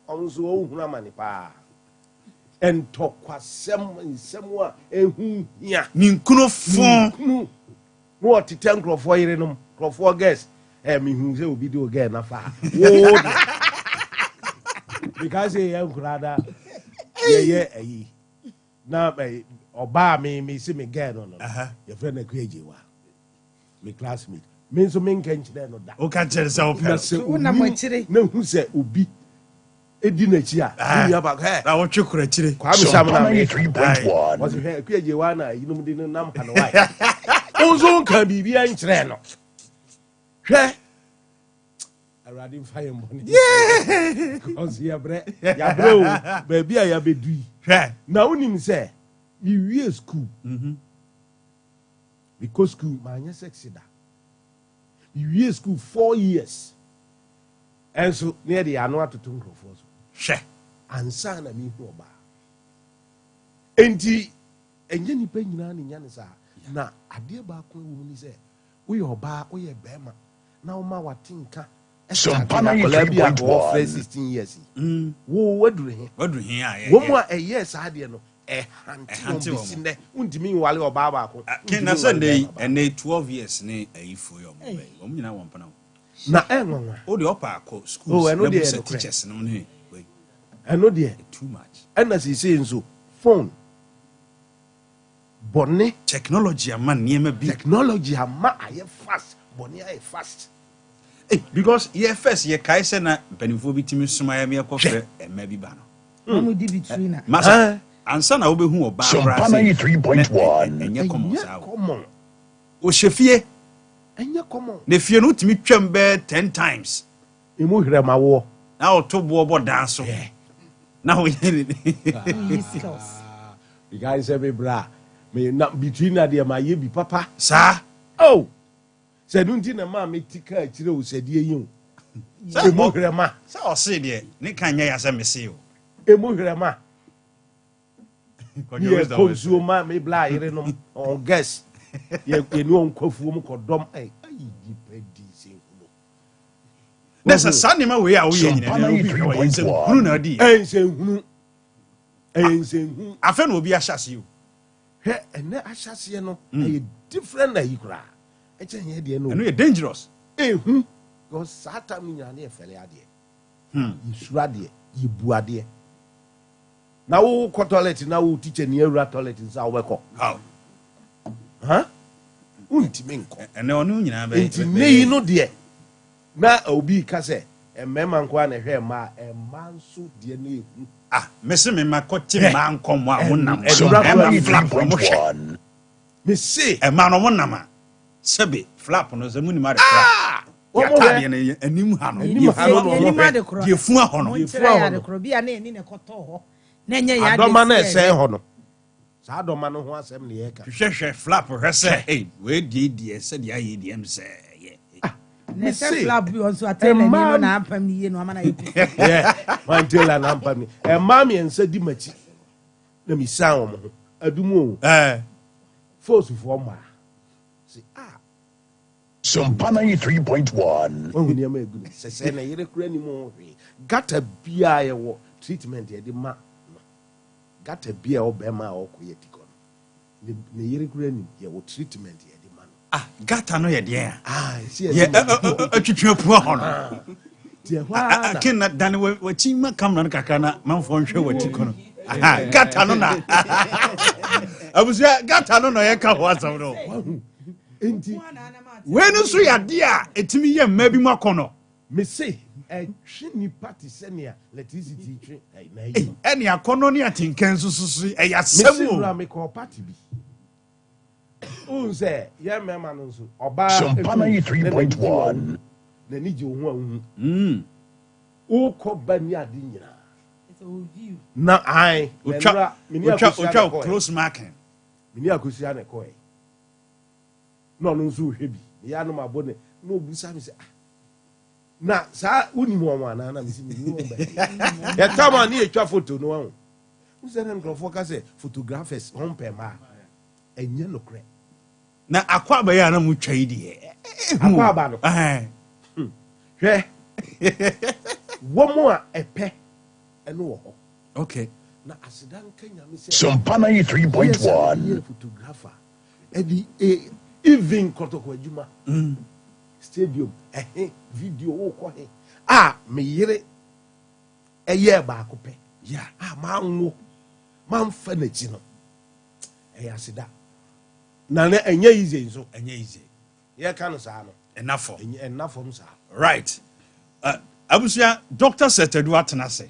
Also, Ramani pa. And talk was somewhere, and whom, yeah, Ninkuno phone. What to tell Crawford, Crawford guess, and me who will be do again afar. Because I am rather, yeah, now, or bar me see me again on your friend a crazy one. My classmate. Means so men can't then that. Oh, can't tell yourself. No, who said Ubi. Edinatia, about her. I want you to actually. SOMPA 93.1. Was her crazy one, you know, didn't know why. Also, can be behind Treno. I rather fire money. Yeah, because you bread, ya bro, baby, I be do. Now, him say, you school. Because school, my sexy da. You school 4 years. And so, near the annual to Tunco for She. and son and me for bar. And Jenny Penny in Yanisa. Now, a dear back woman is there. We are bar, we are Bema. Now, my tinka. SOMPA 93.1. 16 years. What do he? What do he? One more a yes, I didn't know. A hunting in there. Wouldn't mean while you're Baba. Can I Sunday and they 12 years nay a for your mobile? Woman, I want to know. Now, oh, the upper school, I know the teachers, no, I know dear. Too much. And as he says so, phone. Bonnie. Technology, a man near me be. Technology, a man, I am fast. Bonnie, I fast. Because ye first, ye Kaisena, Benifobity, Miami, coffee, and maybe Bano. Massa, and son, I will be who about SOMPA 93.1. and your commons. Common. O Shefie, And you come on. if you know to meet Chamber 10 times. You move here, my war. Now, to bobo dance. Now we the guys every bra may not between that my ye be papa. Sir, Oh, said Untina ma make tika chiro said ye. So move here, ma. so I'll say, dear, Nick can ye as I may see you. A move here, ma. Ye consumer may bly on guess. Ye no coffee cordom. There's a son in my way out here. SOMPA 93.1. Brunadi. I found will be a chassis you. And then I shall see no a different you cry. I tell you, dear, And no, we're dangerous. because Satan in your felly idea. You shrad you buadie. Now, what toilet now teach a near toilet in South Weko. How? Huh? Untiminko. And no noon, Me, no dear. Na obi kase e mema nkwa na hwe ma e manso de na ehu ah mese me makoti man kom a wonam SOMPA flap mo hwe 93.1. me say e ma no wonam a sebe flap no se muni ma de flap yatadeɛ no anim ha no die fu hɔ no bi a na eni ne kɔtɔ hɔ na nyɛ ya adɔma na ɛsɛn hɔ no saa adɔma no ho asɛm ne yɛka hwehwɛ flap hwɛ sɛ we die sɛ de ayɛ die sɛ ne sɛ flap bi also atɛn na ni na apam yie no amana yɛ man tela na apam ni ɛma me nsa di machi na mi san wo ho adumu force for ma si SOMPA 93.1. When we near good, say, na yere kura ni mo hwe. Gata bia ye wo treatment ye de ma. Gata bia o be ma o koye tiko. Na yere kura ni ye wo treatment ye de ma. Gata no ye de si ye atwetwe pu ho no. Tie hwa. Ken na dan we chi ma kamera no kakra na manfo nhwe watiko no. Gata no na. Abusia gata no ye ka ho asam no. Enti we no so yade a etimi ye mma bi makono me say hwe ni party senia electricity twe na yi ene akono ne atenkan susu e ya semu me me call party bi un say ye mema no so oba SOMPA 93.1 na ni je ohun ahun o ko ba ni ade nyina na ai ucha close marking mini akosia na ko no nso hwe bi ya no mabone no busa mi se na sa uni mo ma na mi se mi no ba ya tama ni etwa photo no wan usa na nkrofo ka se photographers on pe ma enye no kre na akwa ba ya na mu twa yi de akwa ba no hwe wo mo a epe eno wo ho okay na asidan kanya mi se SOMPA 93.1 photographer edi even kotoko adwuma stadium video wo ko he me yire eye ba ko pe ya ma nwo ma mfa na chi no asida na na enye easy so enye easy ye ka no saa no enough mo saa right abusia doctor Setedu atena se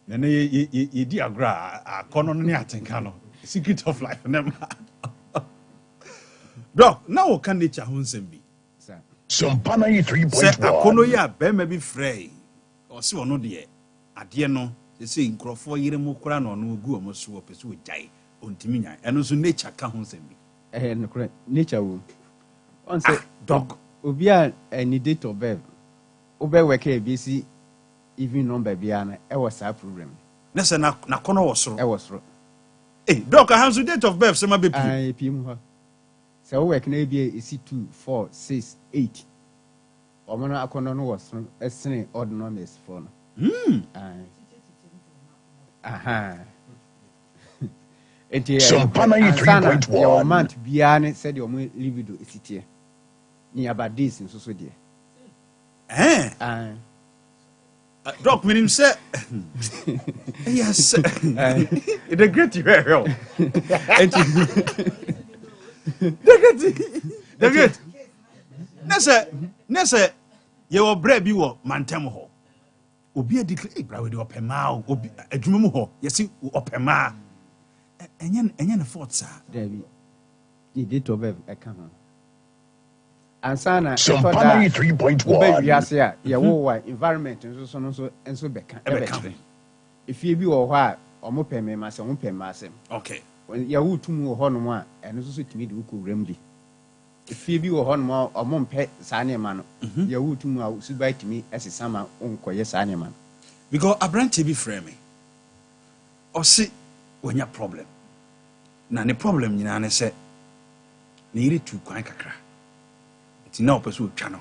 na ye di agra akono no ne atenka no secret of life nem Doc, now we can nature honsem bi. SOMPA 93.1. Say akono ya be ma bi frey. O se ono de ade no, say nkrofo yire mu kura no no gu omo so opesu ojai. Ontimi nya. Eno so nature ka honsem bi. No correct. Nature wo. On say doc obi a any date of birth. Obe work e bi si even number bia na e was a program. Na se na kono wo soro. E was soro. Doc, how so date of birth se ma be pi. Ai pi mu ha. So work na be isi 2 4 6 8 omo na akono no was esene odd numbers for no enti SOMPA 93.1 your month bia ne said your libido isitie ni about this nso so de Doc minim say yes it a great well enti David. Nese ye wo bra bi wo mantem ho. Obi adikle bra we de opema obi adwuma mu ho. Yesi opema. Enye na fort sa. David. The date of birth I can. Ansana SOMPA 93.1. Obe wiase a ye wo environment nso beka. If you be wo ho a omo peme ma se omo peme asem. Okay. Ya wutum wo ho no a eno so timi de ko wram di efie bi wo ho no omo mpe saa ne ma no ya wutum a subai timi esesa ma onkoye saa ne ma because abrante bi frame me o si wonya problem na ne problem nyina ne se ne yire tu kwan kakra ti na opeso otwa no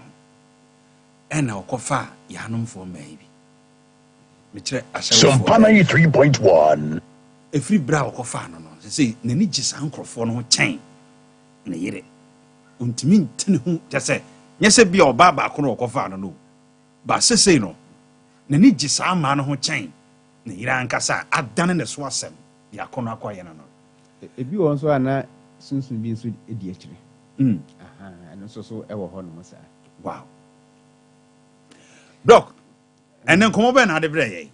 ena okofa ya nomfo mai bi me kire ashawo SOMPA 93.1 efiri bra okofa no say nani gisa nkrofo no chen na yire ontimi ntene hu tese nyese bia oba ba ko no okofa no ba sesei no nani gisa ama no ho chen na yire ankasa adane ne so asem dia ko no akoye no ebi won so ana sunsun bi nso edi akire eno so e wo ho no sa wow doc enen komo be na de bre ye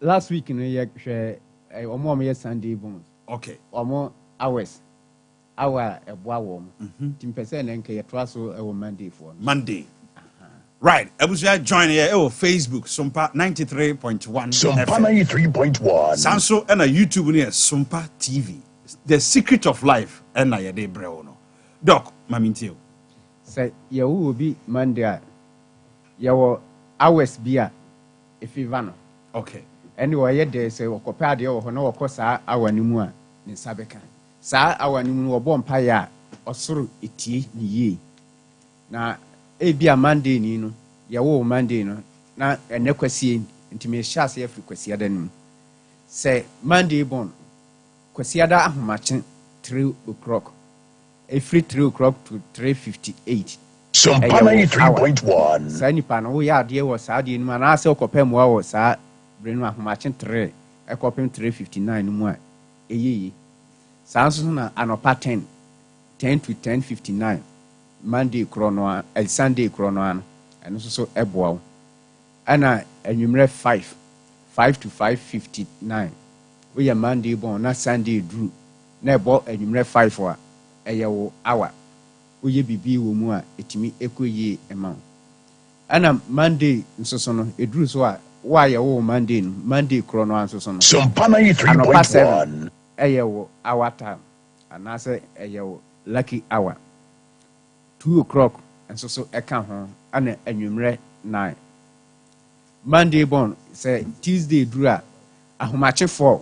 last week no ye hwe omo ye Sunday bones. Okay. Omo hours. Hour eboa wo. Timpese na nke ye toa so e wo Monday for. Monday. Right. Abusia join here Facebook Sompa 93.1 Sompa FM. 93.1. Sanso and a YouTube near Sompa TV. The secret of life and na yede breo no. Doc, mamintio. Say you will be Monday. You hours beer if you van. Okay. Anyway, there say or copadio or no course our new in Sabekan. Sa our new born paya or suru iti ye. Na ebia Monday ni no. Ya wo Monday no. Na enekwasi nti me shase ya frequency adan. Say Monday born. Kwasiada ahomachen 3 o'clock. Every 3 o'clock to 3:58. Sompa 93.1. Sa nipa no wo ya de wo sa de no na ase okopem wo sa brenu ahomachen 3 ekopem 3:59 no mu a eyeye. Sa nso na anopa 10 to 10:59 Monday chrono Sunday chrono an eno so eboa wo. Ana anwumre 5 to 5:59 we are Monday born na Sunday drew na ebo anwumre 5 wa eye wo hour we ye bibi wo mu a etimi ekoye ema ana Monday nso so no edru so a wa ye wo Monday chrono an so so no Sompa 93.1 eye wo hour time anase eye wo lucky hour 2 o'clock nso so eka ho ana anwumre 9 Monday born say Tuesday drew a ahomache 4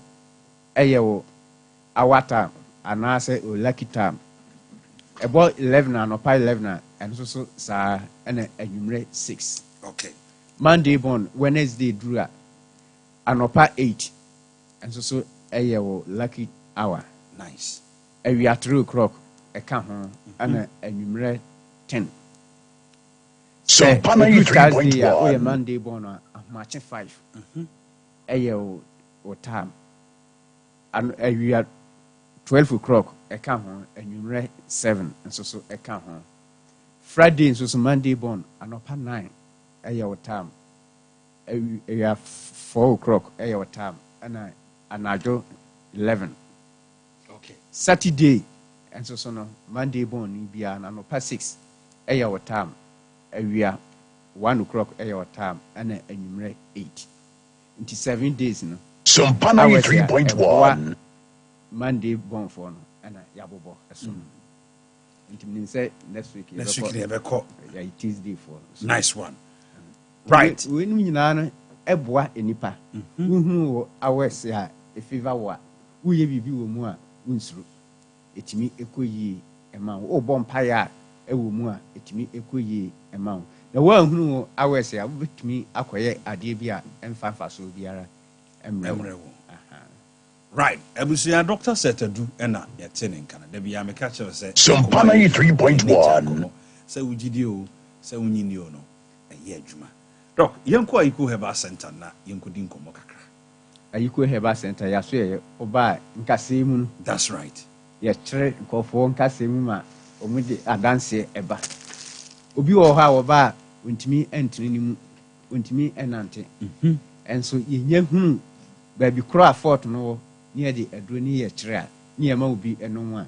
eye wo hour time anase o lucky time about 11 and up 11 and so sa and anwumre 6. Okay. Monday born Wednesday drew an up 8 and so a lucky hour. Nice. We are 3 o'clock a come and anwumre 10. Sompa 93.1. Monday born a March 5. A time and we are 12 o'clock a come and you 7 and so a come Friday so Monday born and up 9 a your time we have 4 o'clock a your time and I do 11. Okay. Saturday and so no Monday born be an up 6 a your time we are 1 o'clock a your time and you 8 into 7 days no Sompa 93.1. Monday born for no and yabobo assume. It means next week never call. Yeah, Tuesday for. Nice one. Right. When we na eboa enipa. Who hours ya a fever wa. We bibi wo mu a unsuru. Etimi ekoyi ema wo bom paya e wo mu a etimi ekoyi ema wo. Na wa hunu hours ya betimi akoye ade bi a emfa so biara emre wo. Right. Abusia Dr. Setadu ena yetene nkana. Da bia me catch say Sompa 93.1. Say ugidi o, say unyini o no. Eye adwuma. Doc, yenko ayiku Herbal Center na yenko di nkomo kakra. Ayiku Herbal Center ya so ye oba nkase mu. That's right. Ye kire nkofo nkase mu ma omudi adanse eba. Obi wo ha oba ontimi entini ni mu, ontimi enante. Enso yenye hunu ba bi kro afford no near the adroni ye kire near ma obi eno a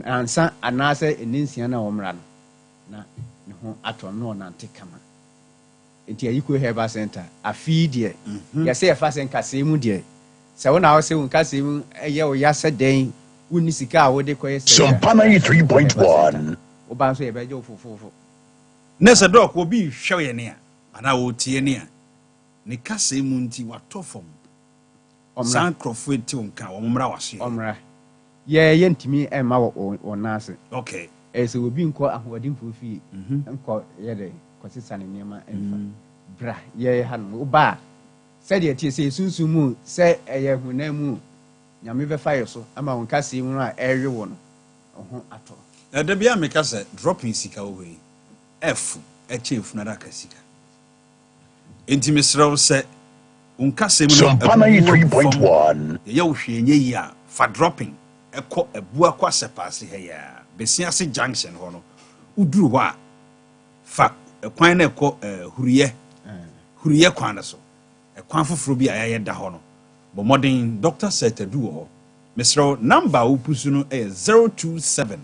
ansa anase eninsia na omra no na ne ho ato no nante kama enti Ayiku Herbal Center afi de ya se fa se nkase mu de se wona wo se nkase mu eye wo ya se den woni sika a wo de koye se Sompa 93.1. wo ba so ye beje ofofofo Nessa Doc will be hwe ne a ana wo tie ne a ne kase mu nti watofom San Crawford ti unka omra wase. Omra. Ye ntimi e ma wo nase. Okay. So obi nko ahodin profi. Nko ye de kwasisa ne nema emfa. Bra ye ha no ba. Se de tie se sunsun mu se eye huna mu nyame be fa so ama won kase mu a ewe wo no. Oho ato. Da bia me ka se dropping sika wo yi. F chief na da kasika. Enti mesrew se unkasem no Sompa 93.1. ye wohwe enye yi a fa dropping ekọ ebu akwa sepase he ya besiase junction ho no uduru ho a fa ekwan na ekọ huriye kwan so ekwan foforo bi ayaye da ho no bo modern Dr. Setadu ho mesro number upusu no 027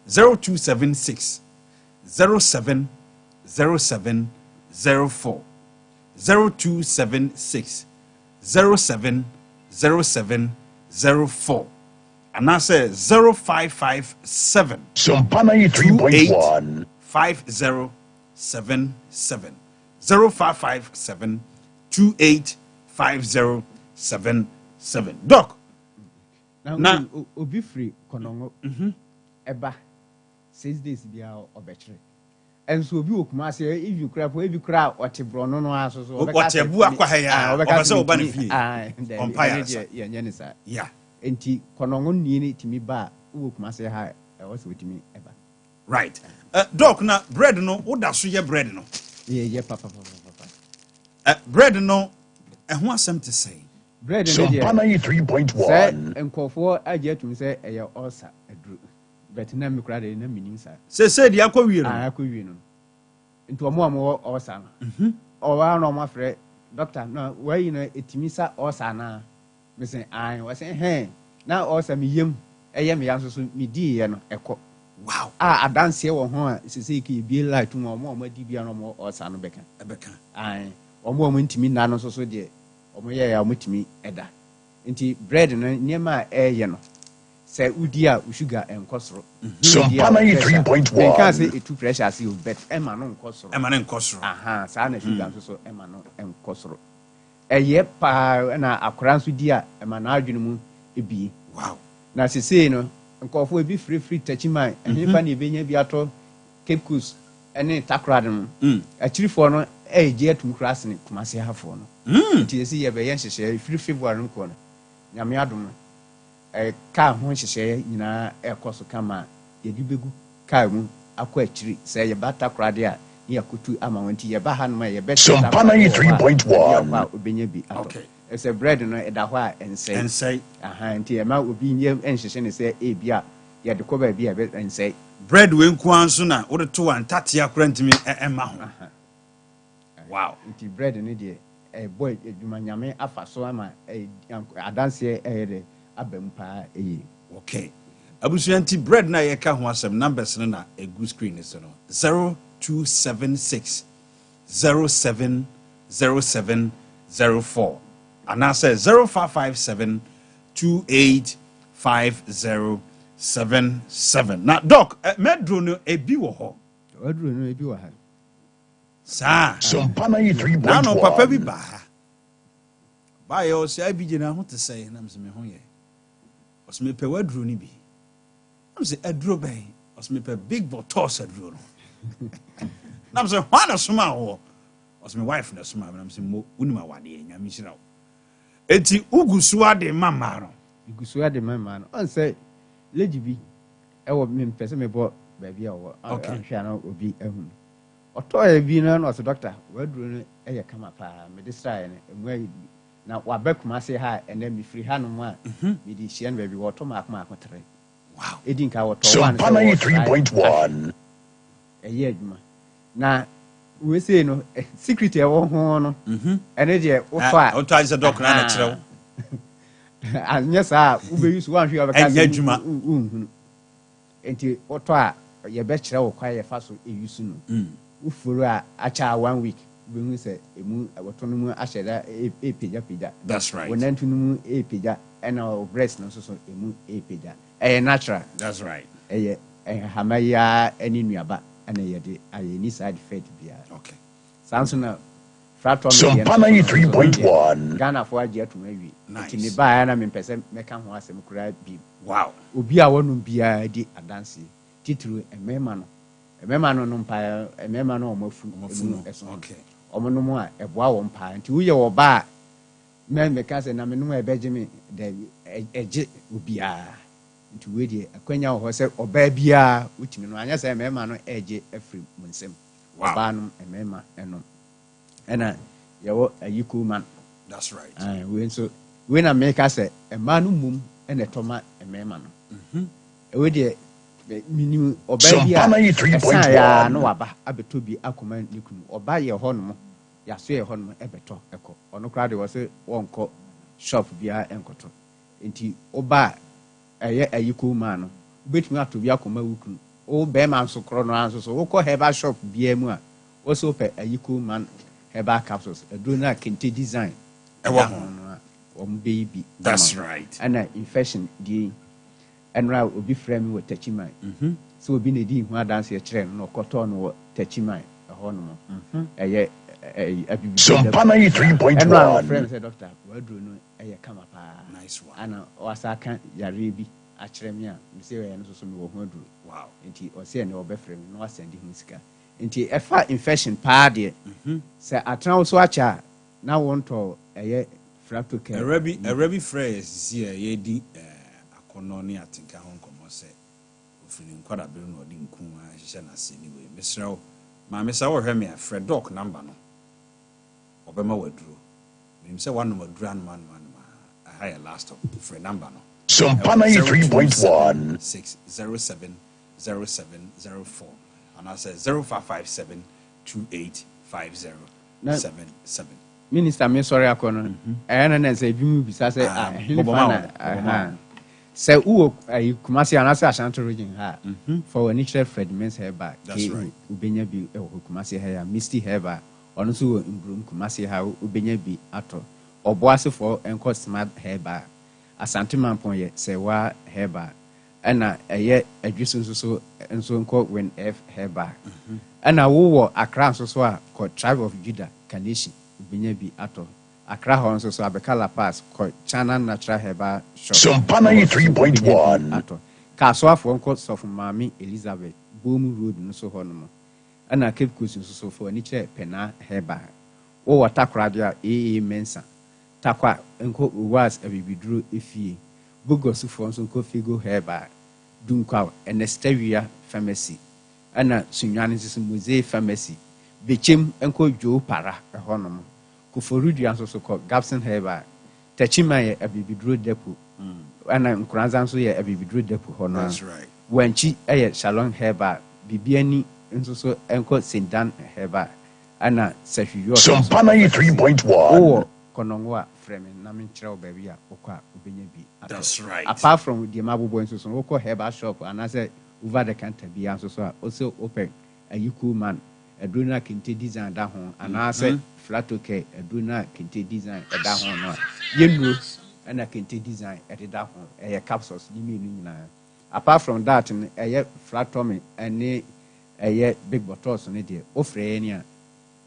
0276 07 0704 0276 070704 and I say 0557 SOMPA 93.1 5077 0557 285077. Doc. Now, obi free konongo. Eba 6 days bia obetire. And so obi okuma say if you cry otebro no aso so otebu akwa ha ya obese oba ne fie umpire ye nya ne sa yeah enti konongo ni timi ba wo okuma say ha e wo se wetimi eba right doc na bread no woda so ye bread no ye papa bread no ho asem te say bread no SOMPA 93.1 say enkofo age atum say eye ulcer adru but na me kura de na minim sa say dia akwa wie no akwa wie no nti omo ulcer no o wa no mo frɛ doctor no why no etimi sa ulcer na me say ai wa say he na ulcer me yem eye me yanso so me di ye no ɛkɔ wow adanse wo ho a sese ke bi light mo di bia no mo ulcer no beka ai omo ntimi na no so de omo ye ya omo timi ɛda nti bread no niema ɛyɛ no say udia sugar enkosoro SOMPA 93.1 can say it too pressure see bet ema no nkosoro aha sa na sugar so ema no enkosoro eye pa na akora nso dia ema na adwene mu ebi wow na sese no nkofo ebi free tachiman ehefa na ebenya bi ato Cape Coast ene takrade no achirifo no eje atum class ne kumase hafo no nti esi ye be yen hyehyɛ free February no ko no nyame adom ka ho hyehyɛ nyina ekoso kama yedi begu ka mu akɔ achiri sɛ ye bata krade a ne yakotu ama wanti ye ba ha no ye be SOMPA 93.1 obenya bi ato ese bread no eda hɔ a ensɛ aha nti ema obi nye enhyehyɛ ne sɛ ebia ye de kɔ ba bi a be ensɛ bread we nko anso na wo de to antate akora ntimi ema ho wow nti bread ne de boy edwuma nyame afa so ama adanse de abampa okay abusuanti bread na ye ka ho asem numbers no na egu screen is no 0276 070704 and I say 0557 285077. Now doc medro no ebi wo ho medro no ebi wo ha sa SOMPA 93.1 na no papa bi ba yo se abije na ho te say na mse me ho ye osme pe wadro ni bi na mse adro ben osme pe big botos adro no na mse hwa na soma ho osme wife na soma na mse mo unima wade nyame hira wo enti ugusu ade mama no ugusu ade mama no on say lady bi e wo me pese me bo ba bi a wo hwa na obi ehun otoye bi na no so doctor wadro no eye kama pa me desire ne emu na wabekuma se ha ene mi free ha no mu a me di hia no ba bi woto makoma akotere wow edin ka woto SOMPA 93.1 eye adwuma na we say no secret e wo ho no ene de woto a woto a doc na na kire wo anya sa wo be use wan hwe obeka enya adwuma enti woto a ye be kire wo kwa ye fa so e use no ufuru a acha 1 week be hu se emu woto no mu ahyeda pija that's right wonantu no mu pija ena breast no so emu pija natural that's right hamaya any nuaba and ye de any side effect bia okay sanso na fratom SOMPA 93.1 Ghana for age to wi kini ba na me pese meka ho asem kura bi wow obi a wonu bia di adanse titru emema no no mpa emema no omafu okay omo mu a eboa wo mpa nti wo ye wo ba me meka se na me no ebeje me da eje obi a nti we die akwanya ho se oba bia utimi no anya se emema no eje afri munsem oba no emema eno ena yawo ayiku man that's right we so we na meka se ema no mum ene toma emema no we die minimum oba bia ya no waba abeto bi akoma nikunu oba ye ho no ya so ye ho no ebeto eko ono kra de wo se wonko shop bia enkoto enti oba eye ayiku ma no betumi ato bi akoma wukunu o be ma nso kro no anso so wo ko heba shop bia mu a also pe ayiko man herbal capsules aduro na kente design baby. That's right. And infection the and now will be framed with techimai. So be the who dance a train no cotton or techimai a hormone. SOMPA 93.1. Friends, doctor, well, do no a come up. Nice one. And was I can't yaribi a tremia, Monsieur, and so wow. And he was saying no befriend, no sending his car. And he a far infection party. Say, I try also watch now want to a fractal care. A rabbi phrase see a yedi a cononi at Tinka Hong Kong say, feeling quite a bill or didn't come. I shall not see anyway. Mr. My Miss Our Hemi, a Fred Dock number no. Obama withdrew. Him say one more grandman, a higher last of Fred number no. SOMPA 93.1 6070704 and I said 0557 285077. Minister, me sorry, I can't. And say, you be say, say, who Kumasi and Asa Shanto region her for an initial Fred men's hair back. That's right. Ubenya be Kumasi hair, Misty hair back, on also in broom Kumasi how Ubenya be at all, or Boise for and called smart hair back. A Santiman point say, why hair back. And a year a distance so and so called when F hair back. And a war a crown so called Tribe of Judah, Kanishi. Binyabi ato Accra Horns so Abekala Pass called China Natural Herbal Shop. SOMPA 93.1 ato Kaswa for uncle of Mammy Elizabeth Boom Road no so honomo. And I keep cushion so for niche pena herbal. O Takradia Mensa Takwa uncle was a withdrew if ye Bugos for uncle Figo herbal Dunka and Esteria Pharmacy. And a Sunyanis Musée Pharmacy. Bichim enko Joe Para a honum. Kuforudi also called Gabson Heba. Techima a bibidro depo. And I'm Kranzanso a bibidro depo honor. That's right. When she a Shalom Heba, Bibiani and so enko St. Dan Heba. Anna Safi SOMPA 93.1 Oh, Konongwa, Fremen, Namin Chow Babia, Oka, Ubenebi. That's right. Apart from the Mabu Boys, so Oko Heba shop, and I said, over the canter be also open a Yuku man. A Bruna Kinte design that home, and I said flat okay, a Bruna Kinte design at that home. Yen and a Kinte design at that home, a capsules, you mean. Apart from that, a flat Tommy and a big bottles on it, offer any,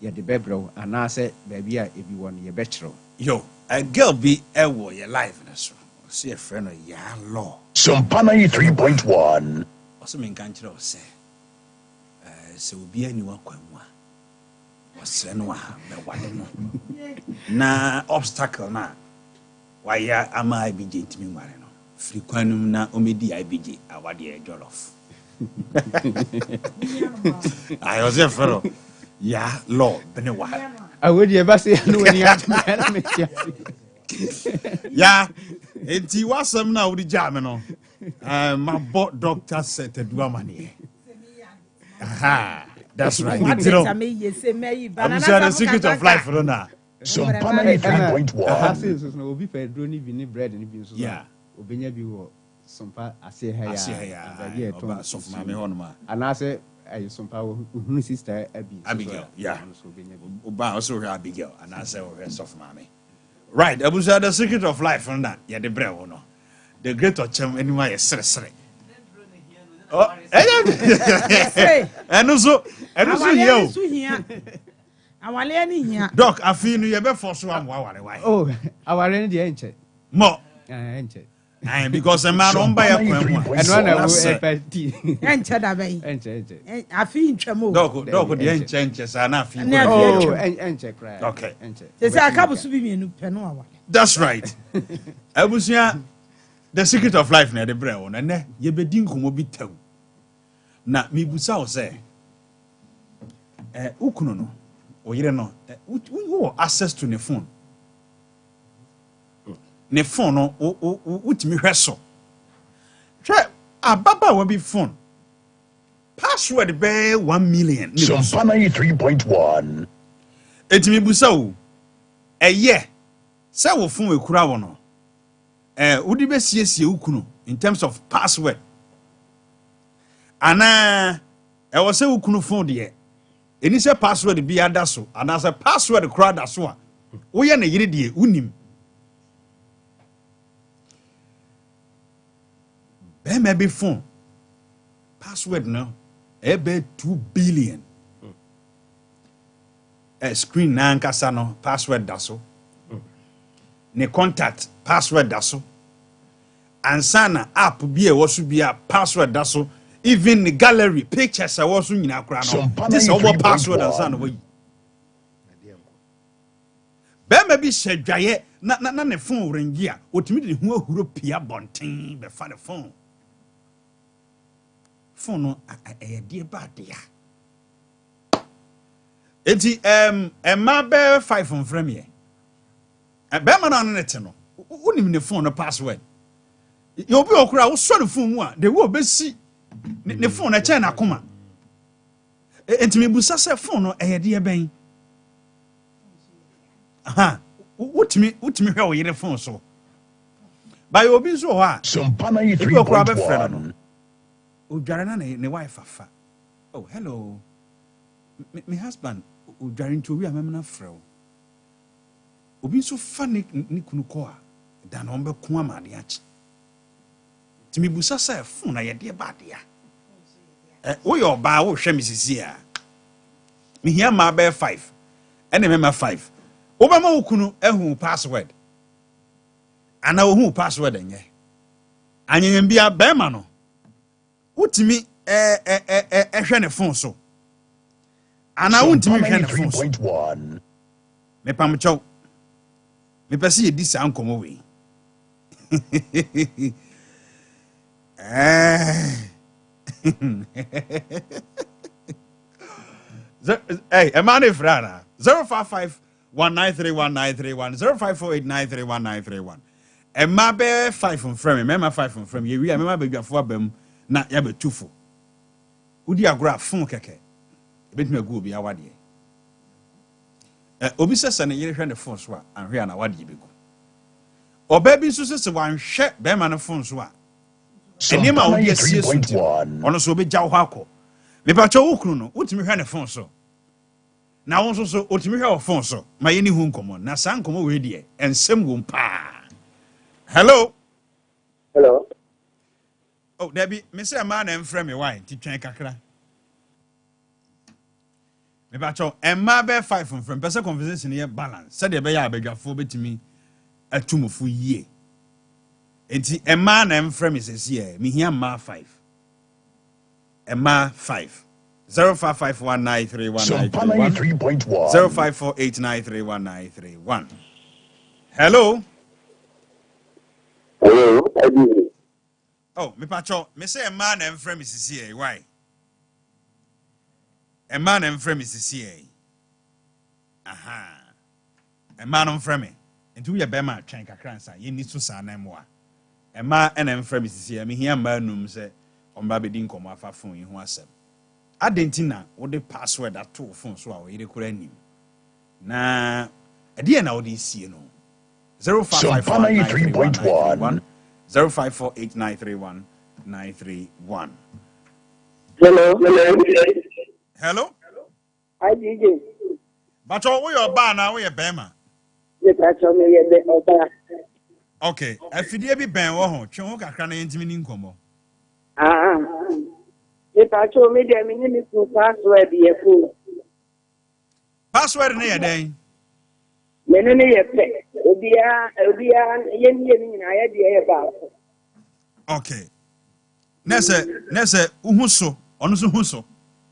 yet the bebro, and I said, baby, if you want your bachelor. Yo, a girl be a war your life in us. See a friend of ya law. SOMPA 93.1 Also, mean can't you say? So be anyone kwamwa was no na obstacle na why am I be to me marino free quanum na omedi ibj awade jollof I was a fellow yeah law benewa I would ever say no when you yeah enti wasam na odi jam no my bot doctor said to do money. Aha, that's right. I'm the secret of life, Rona. SOMPA 93.1 will be fed drone bread and beans. Yeah, Obenya be SOMPA. I say, hey, soft mammy honma. And I say, I SOMPA who sister Abigail. Yeah, Oba also Abigail, and I say, soft mammy. Right, I was the secret of life, Rona. Yeah, the bread, no. The great Ochem anyway is seriously. Oh, and also here. I want any here. Doc, I feel you ever force one. Why? Oh, our end the ancient. More. Ancient. Because a man on by a SOMPA and 93.1 Enter that way. I feel tremble. Dog, the ancients are not feeling. Oh, ancient cry. Okay. They say a couple to be in Penua. That's right. I was here. The secret of life near the brown, and then ye be ding who be tell. Na mi busa say, Ukuno, or you know, who access to the phone. Ne phone, which me wrestle. Try a baba will be phone. Password be 1 million. SOMPA 93.1 It me busa, a year. Say will phone with Kurawono. Would you be see ukuno in terms of password? And I was say ukuno phone there. Any say password be ada so, and as a password crowd as so. We are na yiri die unim. Be maybe phone. Password no. Ebe 2 billion. A screen na nkasa no password da so. Ne contact password da so. Ansana app bi e wo so bia password da so. Even the gallery pictures I was in Accra. This is our password and son. Bema be said, Jaye, not the phone ring here. What me who Europea bonting before the phone. Phone no a dear bad dear. It's a mabe 5 from Premier. A Beman on it no. Wouldn't even the phone a password. You'll be okra, who saw the phone one, they will be see. Ne phone a chain akoma. Enti me busa se phone no e de ben. Aha. Wotimi hwe wo yire phone so. Ba yo obi so ho a. SOMPA 93.1. Odware na ne wife afa. Oh, hello. My husband odware nto wi amemna frɛ wo. Obi so fa ne kunu ko a da na ombe ko amade achi. Timi busa se phone na ye de ba de a. Wo yo ba wo hwe misisi a. Me hia ma be 5. Ene me ma 5. Wo ba ma wo kunu ehu password. Ana wo hu password enye. Anyem bia be ma no. Wotimi hwe ne phone so. Ana wontimi hwe ne phone so. 93.1. Me pam chow. Me pese ye di sa nkomo we. Hey, Emmanuel Frana 055-193-1931 05489311931. Emma be 5 from frame, Emma 5 from frame. You remember baby for bem na ya be 2 for. Udi agora fun keke. Bit me go bi awade. Obi sese na yire hwe ne phone so a anhwe na awade be go. Oba bi so sese wan hwe be ma ne phone so a enema wo bi asie so ti ono so obeja wo akọ me pa cho wo kunu no wotimi hwe ne phone so na wo so otimi hwe wo phone so ma ye ni hu nkomo na san nkomo we die ensem wo mpa. Hello oh Debbie me say ma na emfrɛ me why ti twen kakra me pa cho emma be 5 from person conversation here balance said e be ya abadwafo betimi atumufu yie. Enti Emma na emfrɛ me sese me hia ma 5. Emma 5. 0551931931 SOMPA 93.1. 0548931931. Hello. Hello. Oh, me pacho, me say Emma na emfrɛ me sese why? Emma na emfrɛ me sese. Aha. Emma no emfrɛ me. Enti wo ye be ma twen kakra nsa, ye ni so sa na mo a. Emma ena mfrɛ me sisi me hia ma num sɛ omba be din komo afa phone yi ho asɛm adentina wo de password ato phone so a wo yire kura nim na ɛde na wo de sie no 055593.1 0548931931. Hello I DJ. but wo your ba na wo ye bema Yes, I told me the oba. okay afidie bi ben wo ho twe ho kakra na yentimi ni nkomo Yes, I told me the minimum password be a fool. password na ye den Menene ye pe. Obia yen I had the about. okay nese uhu so ono so hu so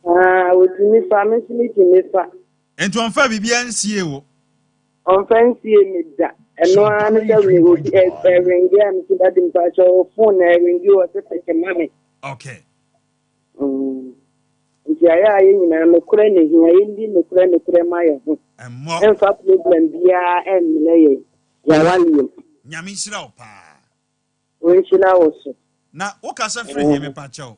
With me family meeting me fa. enti on fa bibia nsie wo On fancy me that. And no one tell me would ring them to that in touch of phone ring you as a money. okay Nti aya nyina no kura ne hia yendi no kura maya ho. emmo Emfa problem bia emle ya wali. nyame hira wo pa Won chila wo so. na wo kasa frɛ hie me pa kyɛw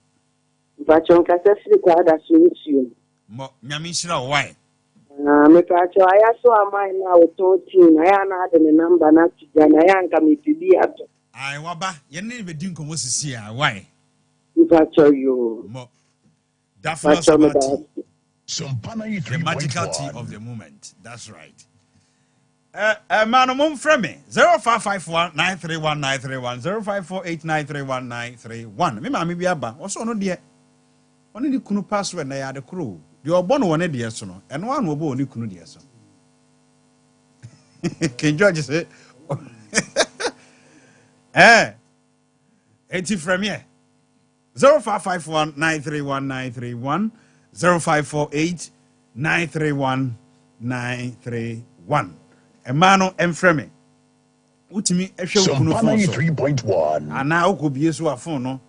Mpachon kasa firi kwa da so nsuo. mo nyame hira wo why Me pacho aya so amai na wo to team aya na ade ne number na tija na aya nka me bibi ato. ai waba ye ne be din komo sisi a why Mpacho yo. mo dafna sabati SOMPA The magical tea 93.1. of the moment. That's right. Man, mum from me 0551 931 931 0548 931 931. Me mama bi aba. Also no de. Oni ni kunu password na ya de kro. De obo no woni de so no. Eno anu obo oni kunu de so. King George say eti from here 0551 931 931 0548 931 931. Emano emfreme utimi ehwe ukunu SOMPA phone so 93.1. ana okobie so afon no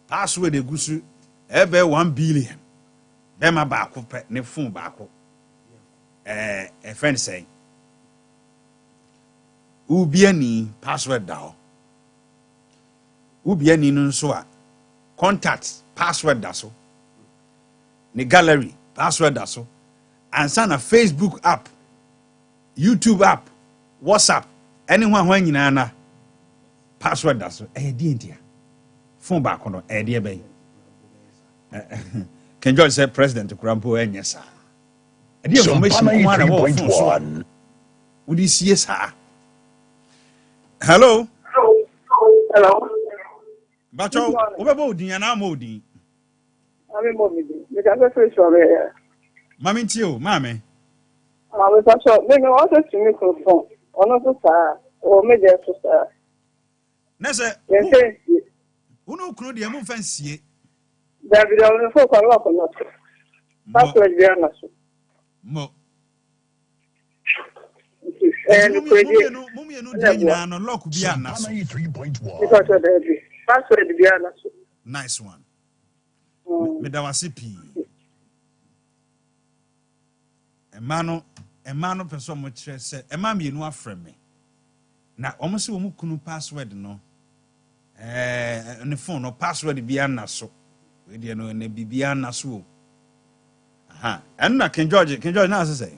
password egusu ebe 1 billion be ma ba ko pe ne phone ba ko a friend say ubiani password da ubiani no so a contact password da so ne gallery password da so ansa na Facebook app YouTube app WhatsApp anyone when nyina na password da so di ntia phone ba ko no de be Ken George say president Kurampo enyesa the information SOMPA come on phone so 93.1. would you see sir hello Hello. bacho obeba odin na ma odin Mami momidi. Me ka fe so be. mami ntio mame Me pa so me no want to me ko phone. Ono so sa o me je so sa. na say Ye se unu kunu de mu fansie David on phone ko lo ko no. Password bi ana so. mo And credit. mum ye no de nyina no lock bi SOMPA anaso 93.1. Because of that. Password bi ana so. nice one me da wase pi emano person mo kire se ema me nu afrɛ me na omo se wo mu kunu password no ne phone no password bi anaso we de no ne bibia anaso aha enna King George na ase say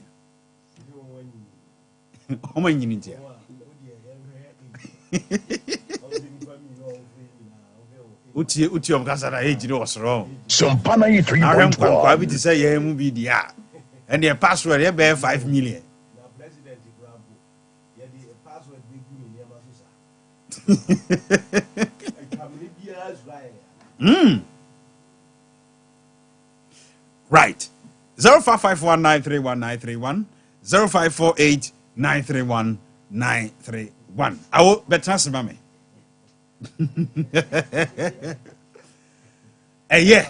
omo nyini ntia utie omkasara ejire osoro SOMPA ahwem kwankwa bi 93.1. ti say ye mu bi dia and the password ye be 5 million right 0551931931 0548931931 awo betra sema me eye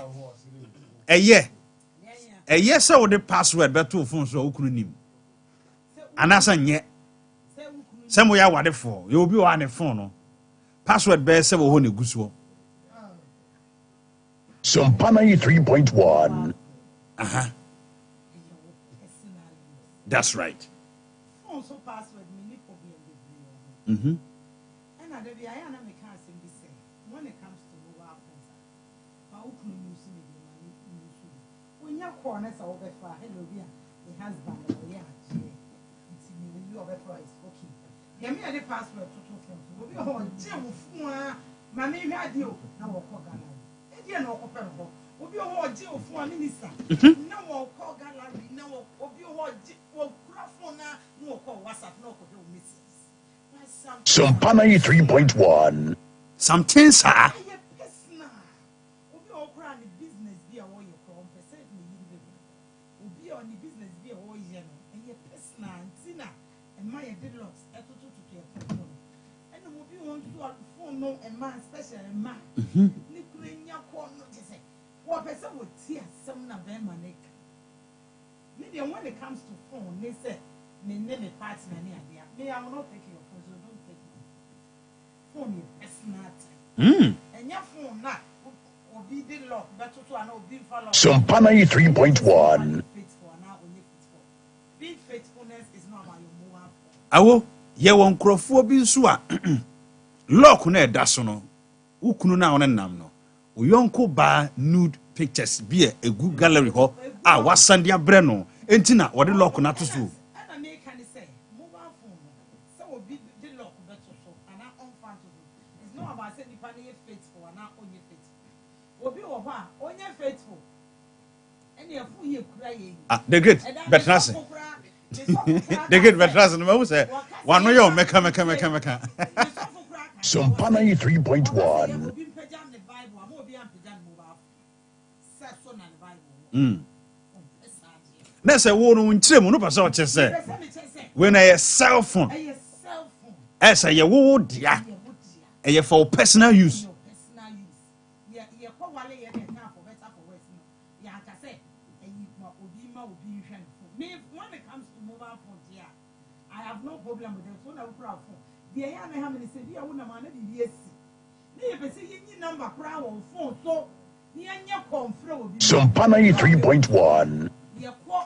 se wo de password beto phone so okunu nim anasa nye se mo ya wade fo ye obi o ane phone no password be se wo ho ne guso SOMPA 93.1. that's right Also password me need for being and I dey I am me can say this when it comes to mobile phones ma who can use me the money when you call na say over for hello bia the husband or yeah it's me you over for is okay yeah me the password to phone so obi ho je wo fun a ma me hwa de o na wo call gala e die na wo pɛ ho obi ho je wo fun a minister na wo call gallery na wo obi ho je wo kura phone na wo call WhatsApp na wo call messages SOMPA 93.1. some things are when it comes to phone, they say, me name a partner near there. Me, I will not take your phone, so don't take it. Phone your personal time. And your phone now will be the lock, but to an old big follow. SOMPA 93.1. Big faithfulness is not about your mobile phone. awo ye won krofo bi nso a lock na eda so no ukunu na won nam no uyonko ba nude pictures bi a egu gallery ho a wasande abre no enti na wo de lock na to so The great Betrasi. The great Betrasi. No matter say one way or meka. SOMPA 93.1. Na say wo no nkyere mu no pasa o chese. When a cell phone. Say ye wo dia. E for personal use. I have no problem with them. So now we phone. The area I have say we are one man the BSc. Me be say yin number crowd on phone so the anya confront SOMPA 93.1. ye ko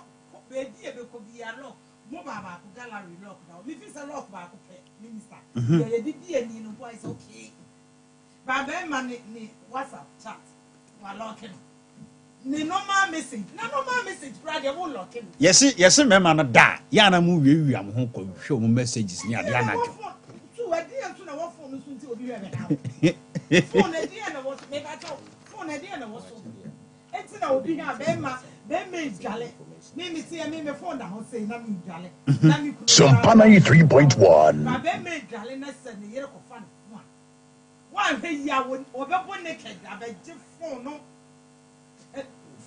be die be ko bi lock mo baba ko gallery lock now. Me fi say lock ba ko minister. Ye di die ni no boy say okay. Ba be man ni WhatsApp chat. Wa locking. Ni normal message. Na normal message crowd they won't lock him. Yes, me man da. Ya na mu wi am ho ko show mu messages ni ade anajo. So we dey to na what phone so nti obi we be now. Phone e dey na what me ba to. Phone e dey na what so. Enti na obi ha be me jale. Me see me phone da ho say na me jale. Na me kunu. SOMPA 93.1. Ba be me jale na se ne yere ko fa no. One he ya wo be bo naked abeje phone no.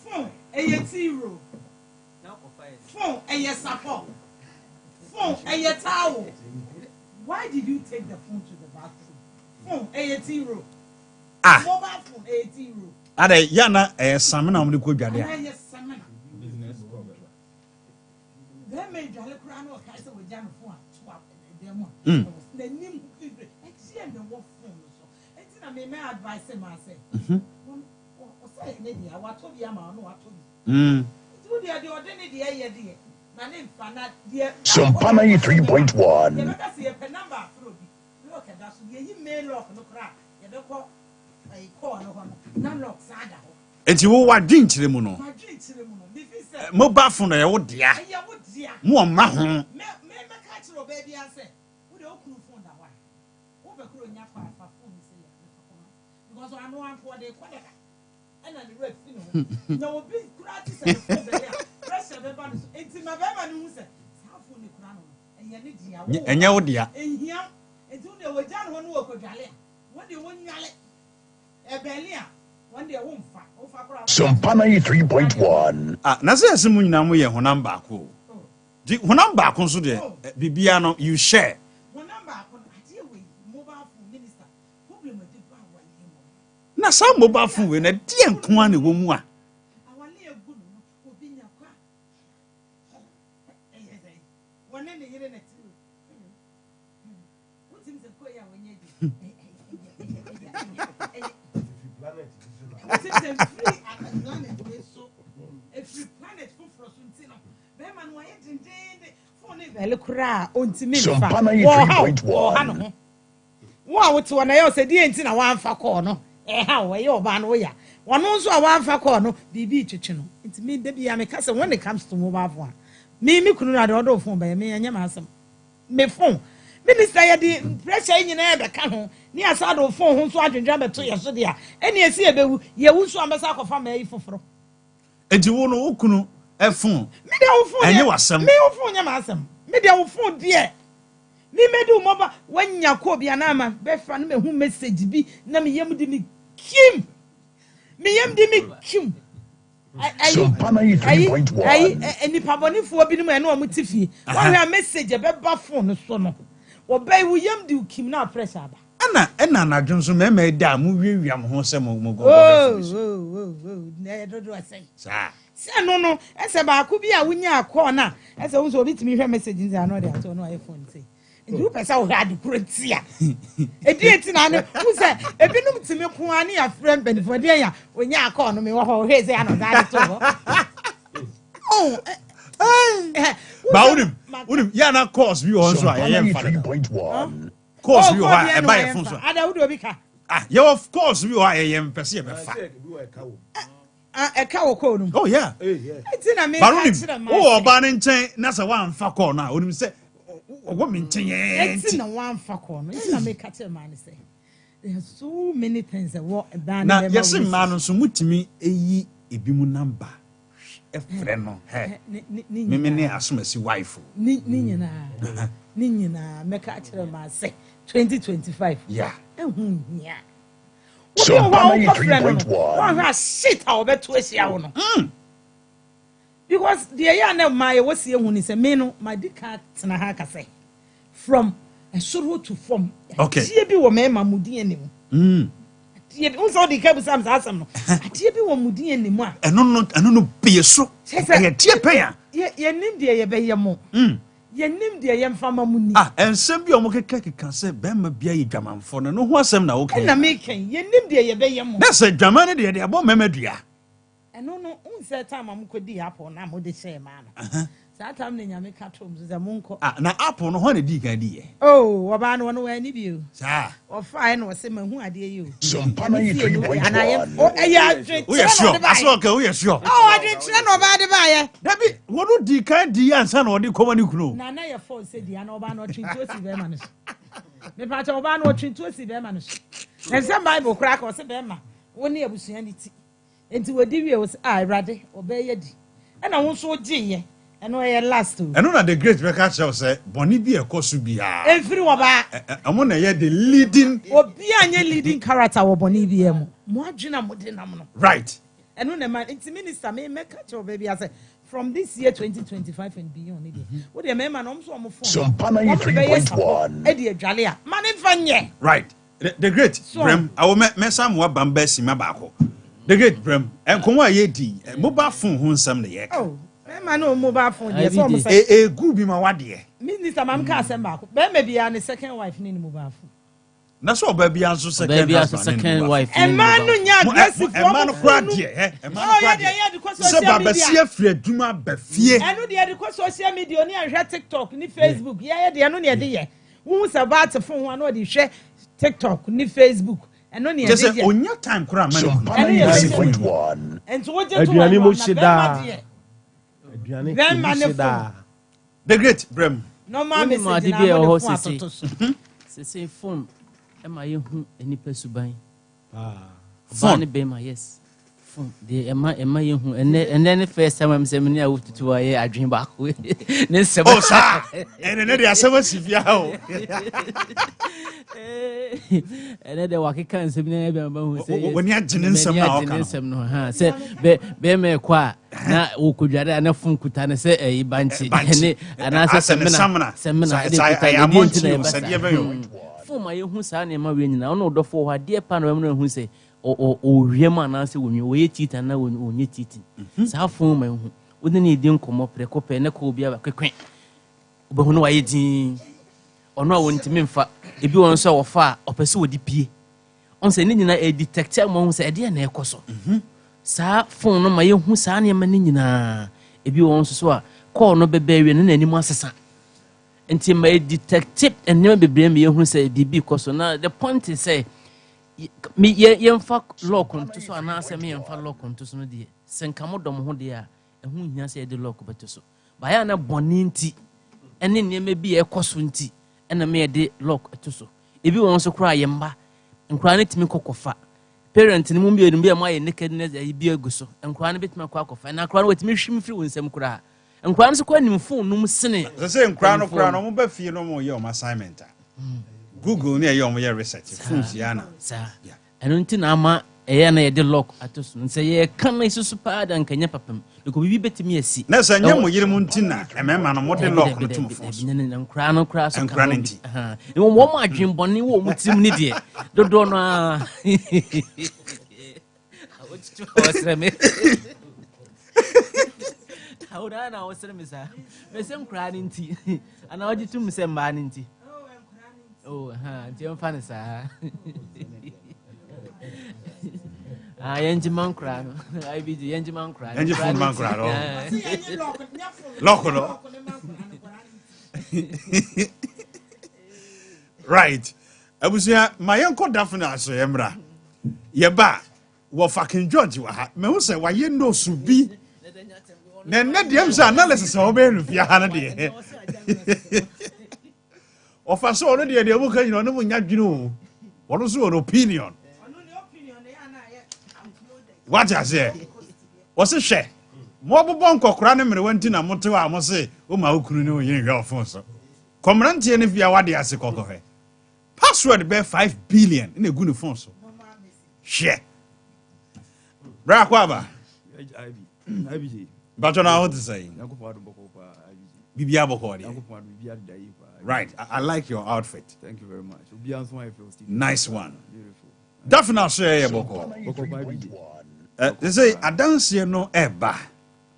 Phone a zero. Phone a support. Phone a towel. Why did you take the phone to the bathroom? Phone a zero. Mobile phone a zero. Ade yana samina mu ko dwade a. Yes, samina. Business problem. They made jale kra no ka say we jam phone to dem one. The name e the what phone so. Enti na me advice ma say. Media, what told you, no, what told you? The ordinary dear, dear. My name, Fana, dear. SOMPA 93.1. You never see a number through. Look at that. You may lock no crack. You don't call a call no lock sada. And you what drink to the mono. My drink to the mono. Mobile phone, I would dear. More mahon. Me catch your baby and say, would you open phone that one? Overcrowing your phone, because I know I'm for the quarter. And red, no big practice and pressure the body. It's my baby who said, how for the crown, and you need and you dear. And here, and soon they were done one work with Jale. One day one yale, a bellia, one day won't fight. SOMPA 93.1. Nasa simu na mu ye honam ba ko. Di honam ba ko so de bibia no you share. Honam ba ko ati we mobile phone minister. Problem with the ba wa him. Na some mobile phone we na die nko an wo mu a. Awale egu no obi nya kwa. One ne yire na ti. What him say ko ya wonye di. SOMPA 93.1. Wa wote wana yo se die nti na wanfa call no ha we ye oba no ya wono nso a wanfa call no bibi twetwe no nti me da bia me ka se when it comes to mobile phone me kunu na de odo phone ba me anya ma asem me phone minister ya di pressure nyina e be ka ho ni asa do phone ho nso adwendwa beto ye so de a ene esi ebewu ye wu so amesa kofa ma yi foforo Enti wo no okunu e phone. Me de wo phone. Enye wasem. Me wo phone nya ma asem. Me de wo phone de me medu moba wanya ko bia na ma be fra no me hu message bi na me yam di me kim SOMPA 93.1. Any pabonifo bi no me no amuti fie wa hwe message be ba phone so no wo bai wo yam di kim na pressure ba Ena na dwonso me me da mu wiewia mo ho se mo go. Na dodo asai Sa. Se no ese ba ko bi a wunya call na ese wo so obitimi hwe message nzi ano de ato no iPhone say you pesa wo hard kuretia eti na ne wo say ebinum timi ko ani ya friend benefo de ya onya call no me wo ho he say ano da to oh Ba unim ya na course bi on so a ye SOMPA mfa. 93.1. Course bi o ha e buy phone so. ada wo do bi ka Yeah, of course we are ye pese ye befa. e ka wo call no Oh yeah. eti na me Ba ka unim kire ma wo oba ne nchen na se wan fa call na unim se wo me nchen eti ye. na wan fa call no eti na me ka kire ma ne say there are so many things that what Na yesim ma no so mutimi eyi ebi mu number. friend no hey me ne asomasi wife ni nyina meka akere ma say 2025 yeah ehun hia SOMPA 93.1 one has shit how beto asia wo no because the year na my was see ehun ni say me no my dika tena ha ka say from esoro to form okay tie bi wo me ma mudin anim tie bi unso di ka bi sam asam no tie bi wo mudin anim a eno no pie so e tie pen ya ye nim de ye be ye mo ye nim de ye mfama mu ni ensem bi o mo keka se be ma bia ye dwamanfo no ho asem na wo kan na me kan ye nim de ye be ye mo na se dwaman de ye abo mamadua eno no unse time am ko di apple na mo de share ma no sa time ne nyame ka tom ze monko na apple no ho na di kan di ye oh oba no no wa ni bi o sa o fa no se mahu ade ye o SOMPA 93.1 o eya we are sure aso okay we are sure oh ade tire no oba de ba ye dabi wono di kan di ansa na odi komani kuno na na ye for se di na oba no twinto si be ma no me pa cha oba no twinto si be ma no na se bible kra ka o se be ma woni abusua ni ti enti wodi wie o se irade obeye di na wo so giye eno ye last eno na the great Becca Chelsea say boni bi ekosu bia every woba amo na ye the leading obi anye leading character wo boni bi emu mo adwena mo de nam no right eno na man enti minister me catch your baby say from this year 2025 and beyond e dey wo de me man no so mo phone SOMPA 93.1 e dey adwale a man mfanye right the great Brem I will me sam wa bamba sima baako the great Brem enko wa ye di mobile phone ho nsam na ye oh man no mobile phone dey so mo say gu bi ma wade minister mam ka asem baako be me bia ne second wife ni mobile phone na so ba bia so second wife man no nya aggressive man no kra de man no kra de so ba ba si afri aduma ba fie eno de ko social media ni ahwe TikTok ni Facebook ye de eno ne de ye wo se ba te phone ho na de hwe TikTok ni Facebook eno ne de ye onya time kra man SOMPA 93.1 ento wo je to aduane mo shida aduane mo shida the great Brem no ma me se di na mo se phone e ma ye hu enipa suban phone be ma yes phone de e ma ye hu ene ne first time am se me ne awututu wa ye adwen ba ko ne se oh sa ene ne de asema sifia o ene de wakeka nsem ne be ma hu se woni agene nsem na o kan nsem no ha se be me kwa na wo kodware na phone kuta ne se e banchi ene ana se semina de kuta ne ntina se de be yo phone ma ye hu sa na ma we nyina ono dofo ho ade pa na we hu se o wiem ana se wonwe wo ye tita na wonye titi sa phone ma hu wodi ne di nkomo preko pe ne ko obi abakwen obehu no waye din ono a wontimi mfa ebi won so wofa opese wodi pie on se ne nyina e detect mo hu se e de na ekoso sa phone no ma ye hu sa na ma ne nyina ebi won so a call no bebe wie ne nanim asesa enti ma e detect enne bebre me ye hu se bibi koso na the point is say me ye mfa lock onto so ana se me mfa lock onto so no de senka mo dom ho de a ehu hia se de lock beto so ba ya na boni nti ene neme bi e koso nti ena me de lock eto so ebi won so kra ye mba nkra ne timi kokofa parent ni mu bi enu bi ma ye nakedness e bi agu so nkra ne betimi kokofa na nkra ne wetimi hwim firi wonsam kra nkra ne so kwa nim phone num sene se nkra no mo ba fie no mo ye o assignment Google ne ye o mo ye research phones ya na sa eno nti na ama eya na ye de lock ato so nse ye kan na isusu pa da nkanya papam ko bibi betimi asi na se nya mo yire mu ntina emema no mo de lock no tum phones nkra no kra so kan nti e wo mo adwen bone wo mo tim ni de dodo no a osreme hawda na osreme sa me se nkra ni nti ana oji tum se mba ni nti oh nti mfa sa yenji mankra no IBG yenji mankra yenji phone mankra no lock no right abusia mayenko dafna so yemra yeba wo fucking George wa ha me hu se wa ye no subi na dem sa analysis o be nu fia ha na de ofa so no de mu kan no mu nya dwene o wono so an opinion what I say? What's a share? mo bobo nkokora ne mere wanti na mote wa mo se o ma okunu ne o yin hwe ofon so komrantie ne via wade ase kokohwe password be 5 billion in a good phone so share bra kwaba IBG but you know what to say bibia boko right I like your outfit. Thank you very much. Nice one. Beautiful. Definitely share boko they say adanse no eba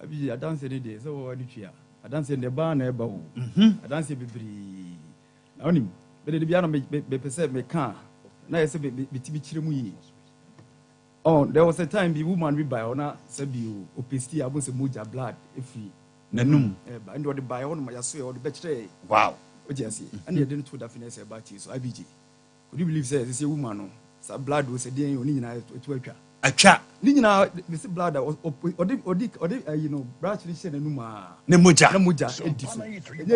IBG adanse ne dey so what twia adanse ne ba na eba wo adanse bibiri onim be de bia no be pese me kan na yese be ti chire mu yi. Oh, there was a time the woman we buy ona sabi o pesti abo se moja blood efi nanum and the buy on my so or the betre. Wow. What you see and they didn't put that finesse about you so IBG would you believe say this woman no sa blood was a day oni nyina to atwa atwa ni nyina this blood odi you know branch ni se nanum a ne moja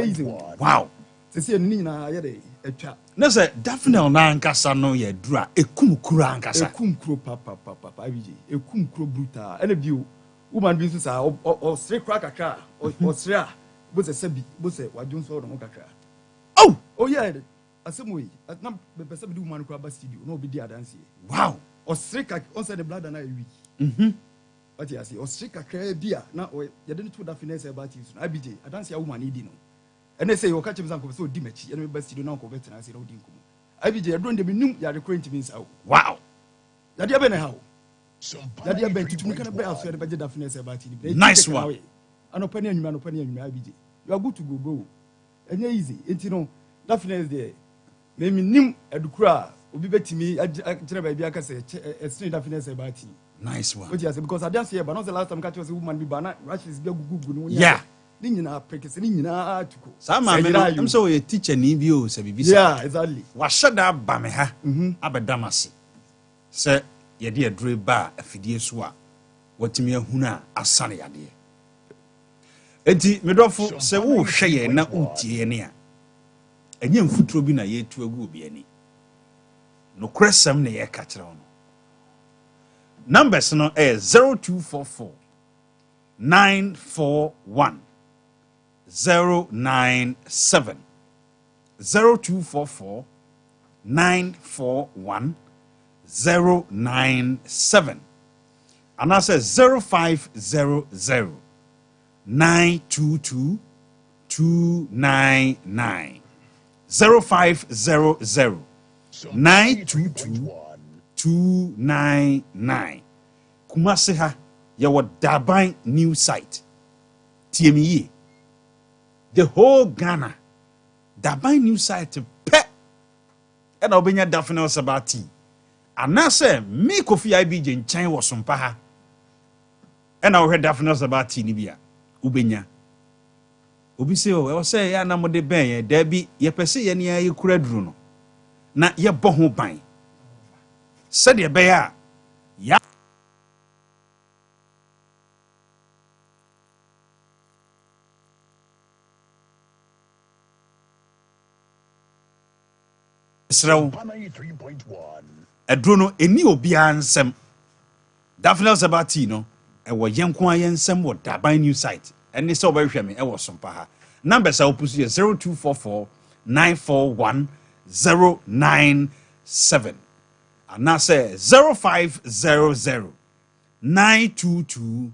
easy. Wow. Say ni nyina ye dey atwa na say definitely na ankasa no ye dura ekum kura ankasa ekum kuro papa IBG ekum kuro brutal ene bio woman bi so sa o sre kra kakra o sre a bo se sabi bo se wadun so no kakra oh yeah asemoyi na be pese bi woman kra ba studio no be di adanse. Wow. O sre kak on say the blood na weak what you say o sre kakra bia na o ye dey to that finesse about you IBG adanse a woman idi no and they say you catch him so di machi and be studio na ko betina say no di nkomo IBG don de minum ya recurrent means how. Wow. Ya dia be na how that you bet you can buy outside the budget of finesse about it. Nice one. Anopani IBG. You are good to go, bro. And easy. It's that finesse there. Maybe nim edukura obi betimi agire ba bia ka say a string that finesse about it. Nice one. What you say because I didn't say but not the last time catch was a woman be bana rashes be gugu no. Yeah. Ni nyina prekese ni nyina tuko. Sama me am so a teacher ni bi o se bibisa. Yeah, exactly. Wa shada ba me ha. Abedamase. Se ye de adure ba afidie so a watimi ahunu a asane yade enti medofo se wo hwe ye na utie ne a enye mfuturo bi na ye tu agu obi ani no kresam ne ye ka kire no numbers no 0244 941 097 0244 941 097 and I say 0500 922 299 0500 922 299 Kumasi ha yawo Daban new site TME the whole Ghana Daban new site pe and obenya Daphne Sabati anase me Kofi IBG nkyɛn wɔ SOMPA ha ɛna wo hwɛ Daphne Sabati ni bia ubenya obi se o say ya na mode ben ye da bi ye pese ye ne ye kura duru no na ye bɔ ho ban sɛ de be ya ya Israel Adro no eni obi ansem Daphne Sabati no e wo yenko ayensem wo Daban new site eni se obehwe me e wo SOMPA ha numbers a opusu 0244 941 097 ana say 0500 922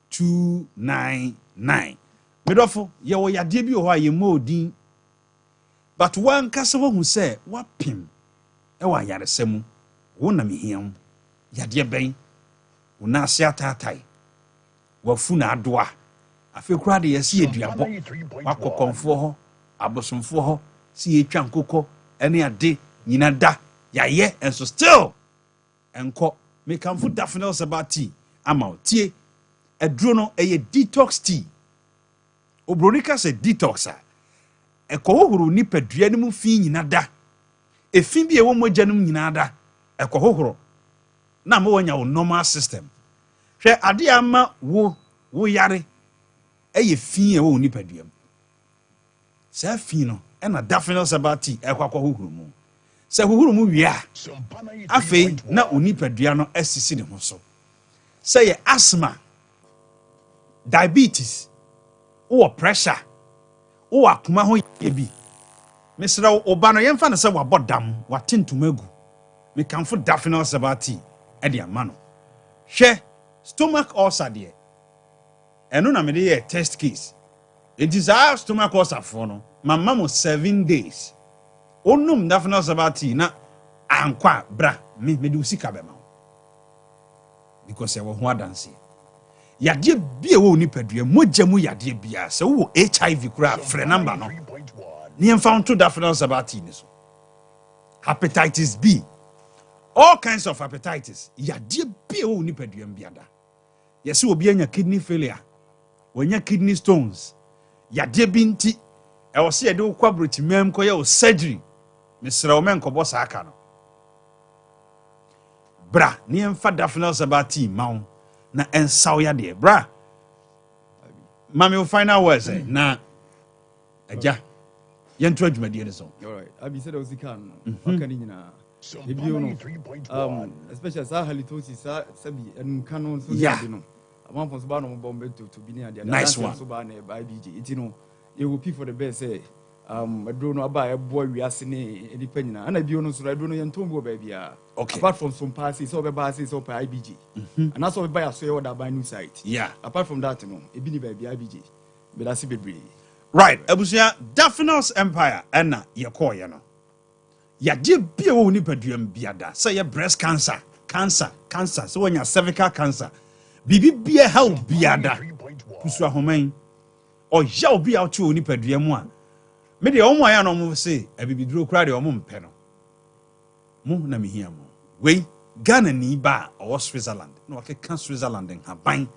299 medofo ye wo yade bi ho aye modin but one kasa wo say wapim e wa yaresemu wo na mehiam yade ben wo na ase atatai wafu na adoa afi kura de yesi eduabo wakokonfo ho abosomfo ho si etwa nkokɔ ene ade nyina da yaye enso still enko me kamfo Daphne Sabati ama tie eduro no eye detox tea obronika se detox a ekohohoro ni padua ne mu fi nyina da efin bi ewo mogya num nyina da ekohohoro na ma wonya wo normal system hwɛ ade ama wo yare eye fi ewo ni padua sa fi no na Daphne Sabati ekwakohohoro mu se hohoro mu wia afei na oni padua no asisi ne ho so se ye asthma diabetes or pressure or akoma ho yebi mesra oba no yemfa ne se wabodam watentumagu me kanfo dafinal sabati e de amano hwe stomach ulcer de eno na me de test case it is our stomach ulcer for no mama mo 7 days onum dafinal sabati na ankwa bra me de usika be ma because ya wo ho adanse yade bia wo ni padua mogya mu yade bia se wo HIV kura frɛ number no ni found to dafinal sabati ni so hepatitis B all kinds of hepatitis yade bia wo ni padua biada yesi obi anya kidney failure wanya kidney stones yade bi nti e wo se yade wo kwabroti mem ko ye surgery mesra wo men ko bossa aka no bra ni emfa dafinal sabati maun na ensaw ya de bra mami will final words na aja yentu adwumade ne so all right abi said o zikan aka ni nyina ebio no especially sa halitosis sa sabi en kanon so ya de no amon so ba no bombe to bi ni ade nice one so ba na IBG it no you will pay for the best say adro no aba e boy wiase ne edipa nyina ana bio no so adro no yentombo ba bia okay apart from some passes so be passes so per IBG and also be buy so you that buy new site yeah apart from that no e bi ni ba bia IBG be that be right abusia dafinal's empire ena ye call ye no ya de bia wo ni paduam biada say ye breast cancer so when your cervical cancer bibi bia help biada kusu ahoman o ya obi out to ni paduam a me de omo aya no mo say abibiduro kura de omo mpe no mo na me hia mo we Ghana ni ba o Switzerland no akeka Switzerland en haban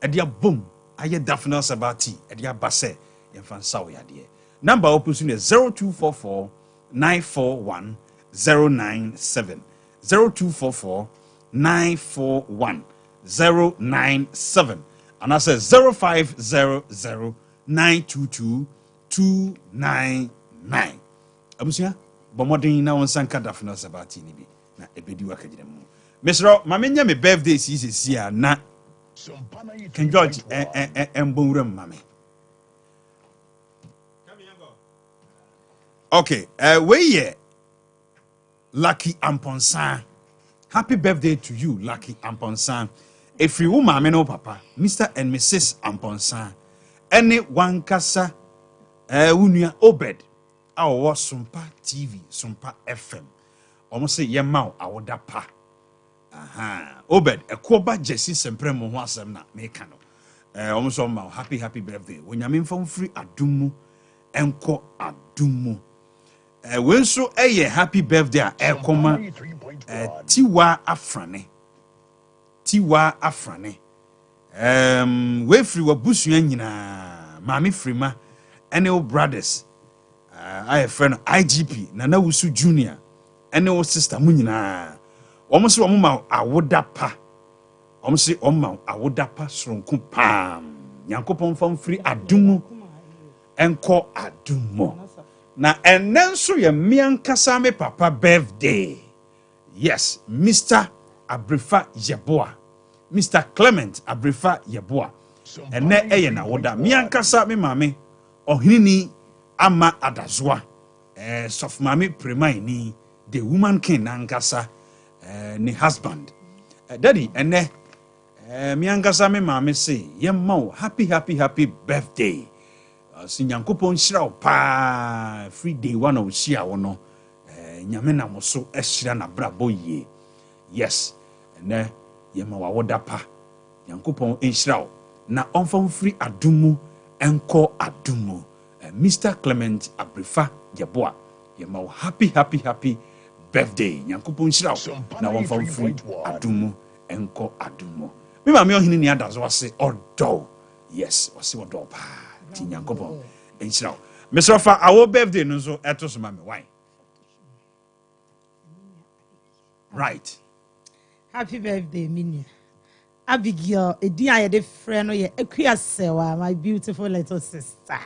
e dia bom aye dafinal sabati e dia base ye fansa wo yade number opusu is 0244 941 097 0244 941 097 and I says 0500 922 299 abusia bomodin na wonsanka dafinal sabati ni bi na ebedi wakagire mu mesro mamenya me birthday si na Ken George embonwura mame okay we ye Lucky Amponsan happy birthday to you Lucky Amponsan if you mame no papa Mr and Mrs Amponsan any one kasa unua Obed awo SOMPA TV SOMPA FM almost say yemau awoda pa aha Obed ekoba Jesse sempre mo ho asem na meka no almost on happy birthday wonyame mfom free adumu enko adumu when so happy birthday ekoma tiwa afrane we free wabusua nyina mami frima ene o brothers I friend IGP Nana Wusu Junior ene o sister mu nyina omo se omo ma awoda pa omo se omo awoda pa soronko pam Nyankopon fam free adumu enko adumo na enenso ye miankasa me papa birthday yes Mr Abrifa Yeboa Mr Clement Abrifa Yeboa ene eye na woda miankasa me mame ohinini ama adazwa sof mame premaini the woman king nankasa ni husband daddy ene miankasa me mame say yemma happy birthday sinyankopon shira pa free day one of shia wono nyame na mo so ehira na brabo ye yes ene yemma wawoda pa nyankopon enshira na onfam free adumu enko adumu Mr Clement Abrifa Yeboa yemma happy birthday nyankopon shira na onfam free adumu enko adumu me ma me ohini ni adazo wase odo yes wase odo pa ti nyankopon enshira Mr Fa our birthday no so eto so ma me why right happy birthday minia Abigail edi ayede frɛ no ye akuasewa my beautiful little sister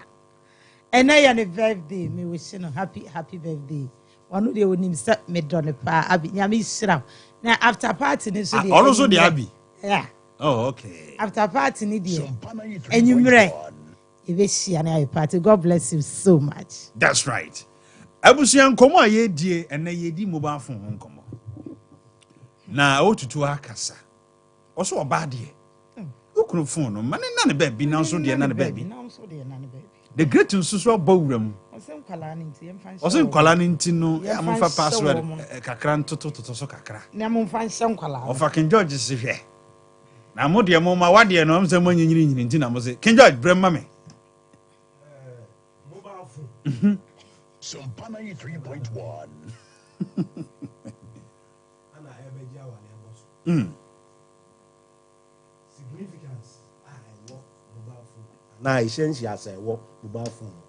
and I had a birthday me wish no happy birthday one day when him set me done pa abi nyame shira na after party ni so dey also the abi yeah Oh, okay. After party ni dear. And you mre. Party. God bless you so much. That's right. Abusian komo ayedie ena yedi mobile phone ho komo. Na otutu akasa. Oso oba de. Ukunu phone no mane na ne baby na so de na ne baby. The great nsusu abawuram. Osen kwala ni nti no ya amfa password kakra ntoto so kakra. Na momfa nhyɛ nkwala. Ofa King George se hwe. Na mo de mo ma wade no amse mo nyinyiri nti na mo se King George brem ma me. Mobile phone. SOMPA 93.1. Ana ebeja wa le boso. Significance I work mobile phone. Na essential as I work mobile phone.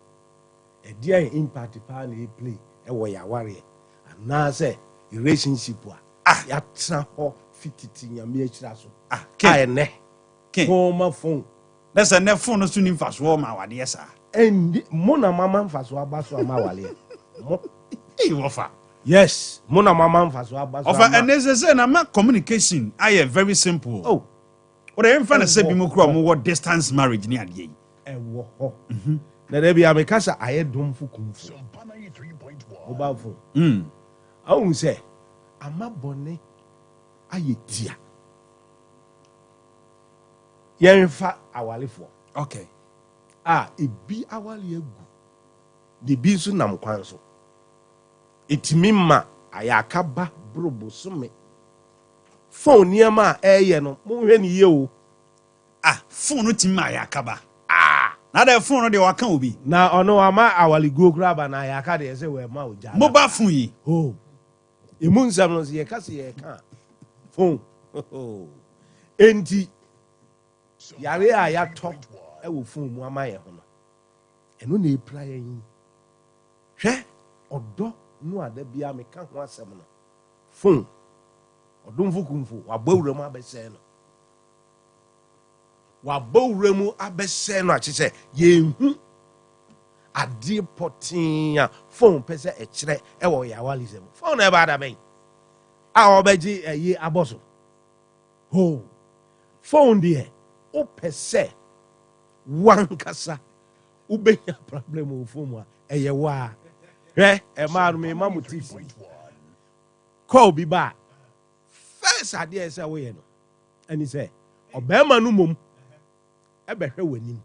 E dia impact pa na play e wo ya ware. Na say relationship ya tra ho fititi nyame akira so. Kai ne. Phone phone. Let's say ne phone no so nim faso ma wade sa. And mona mama faso abaso ama wale. Ofa. Yes, mona mama faso abaso. Ofa and say na ma communication I very simple. Oh. What I am trying to say bi mo kro mo what distance marriage ni ade yi. Ewo ho. Na there be amekasa aye domfu kumfu. SOMPA 93.1. Mobile phone. I won't say ama bone aye tia. Yenfa awalefo. Okay. Ebi awale egu. De bi nso nam kwan so. Etimi ma ayakaba brobo some. Phone niama eye no, mo hwe ni ye o. Phone no timi ayakaba. Na the phone no de waka obi. Na ono ama awale go graba na ayaka de se we ma oja. Mobile phone yi. Oh. Emu nsam no se ye ka se ye ka. Phone. Enti yare a ya to e wo phone mu ama ye ho no. Eno na epra yin. Hwe odo no ada bia me ka ho asem no. Phone. Odo mfukumfu wabawura mu abese no. Wabawura mu abese no akise ye hu ade potin phone pese e kire e wo ya walisem. Phone e ba da ben. Obeji ye aboso. Ho. Phone de o pese wankasa ubenya problem o phone a eye wa hwe e ma no me mamuti call bi ba first ade say wo ye no ani say obema no mom e be hwe wanim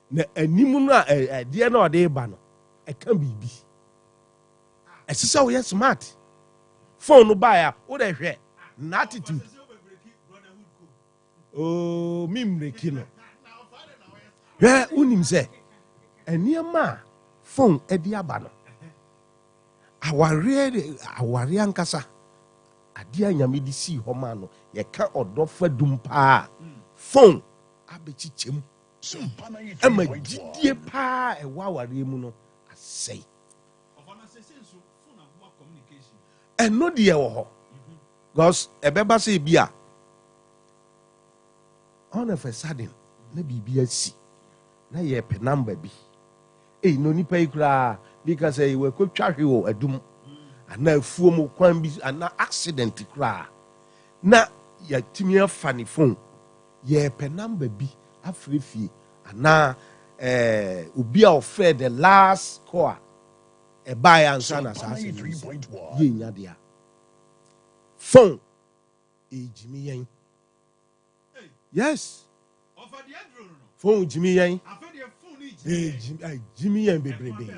na anim no ade na ode ba no e ka bibi e say wo ye smart phone no ba ya wo de hwe na attitude oh mimreki no hwe unim say eniema phone edi aba no aware ankasa ade anyame di si ho ma no ye ka odo fadum pa phone abechichem ama gidie pa e wa aware mu no asei eno de wo ho because ebeba say bia on of a sudden na bibia si na ye pe number bi no nipa ikura because we kwatwa hwe wo adum ana afuo mu kwan bi ana accident kura na ya timi afa ni phone ye pe number bi afrefie ana obi a offer the last call e buy answer na sa ye nya dia phone ejimi yen yes phone jimi yen Jimmy and baby.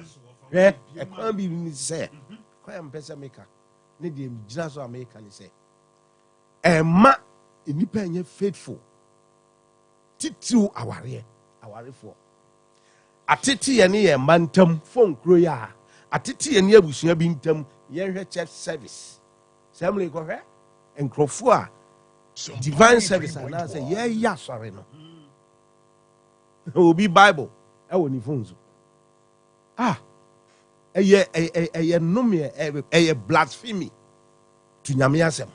A can be say, Quam Pesa maker, Nidim Jazz American say. A ma independent faithful. Titu our for. A titi and a mantum phone croya. A titi and near Bushia Bintum, yer church service. Family go her and Crofua. Divine service, and I say, yeah, sorry no. Will be Bible. Ni phone so eye blasphemy to nyame asem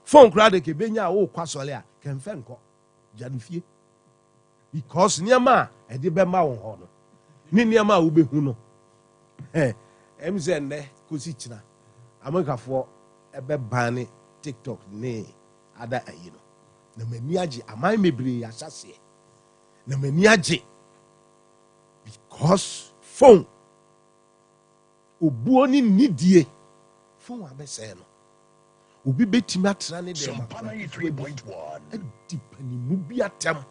phone kra de ke benya wo kwasole a kemfe nko janfie because niama e de be ma wo ho no ni niama wo behu no emze kosi kina amerikafo ebe ban TikTok ne ada ayi no na m'ani agye aman mebree ahyɛseɛ na m'ani agye because phone obuo ni nidie phone abɛsɛɛ no obi bɛtumi atena ne deɛ SOMPA 93.1 adi panimu bi atɛm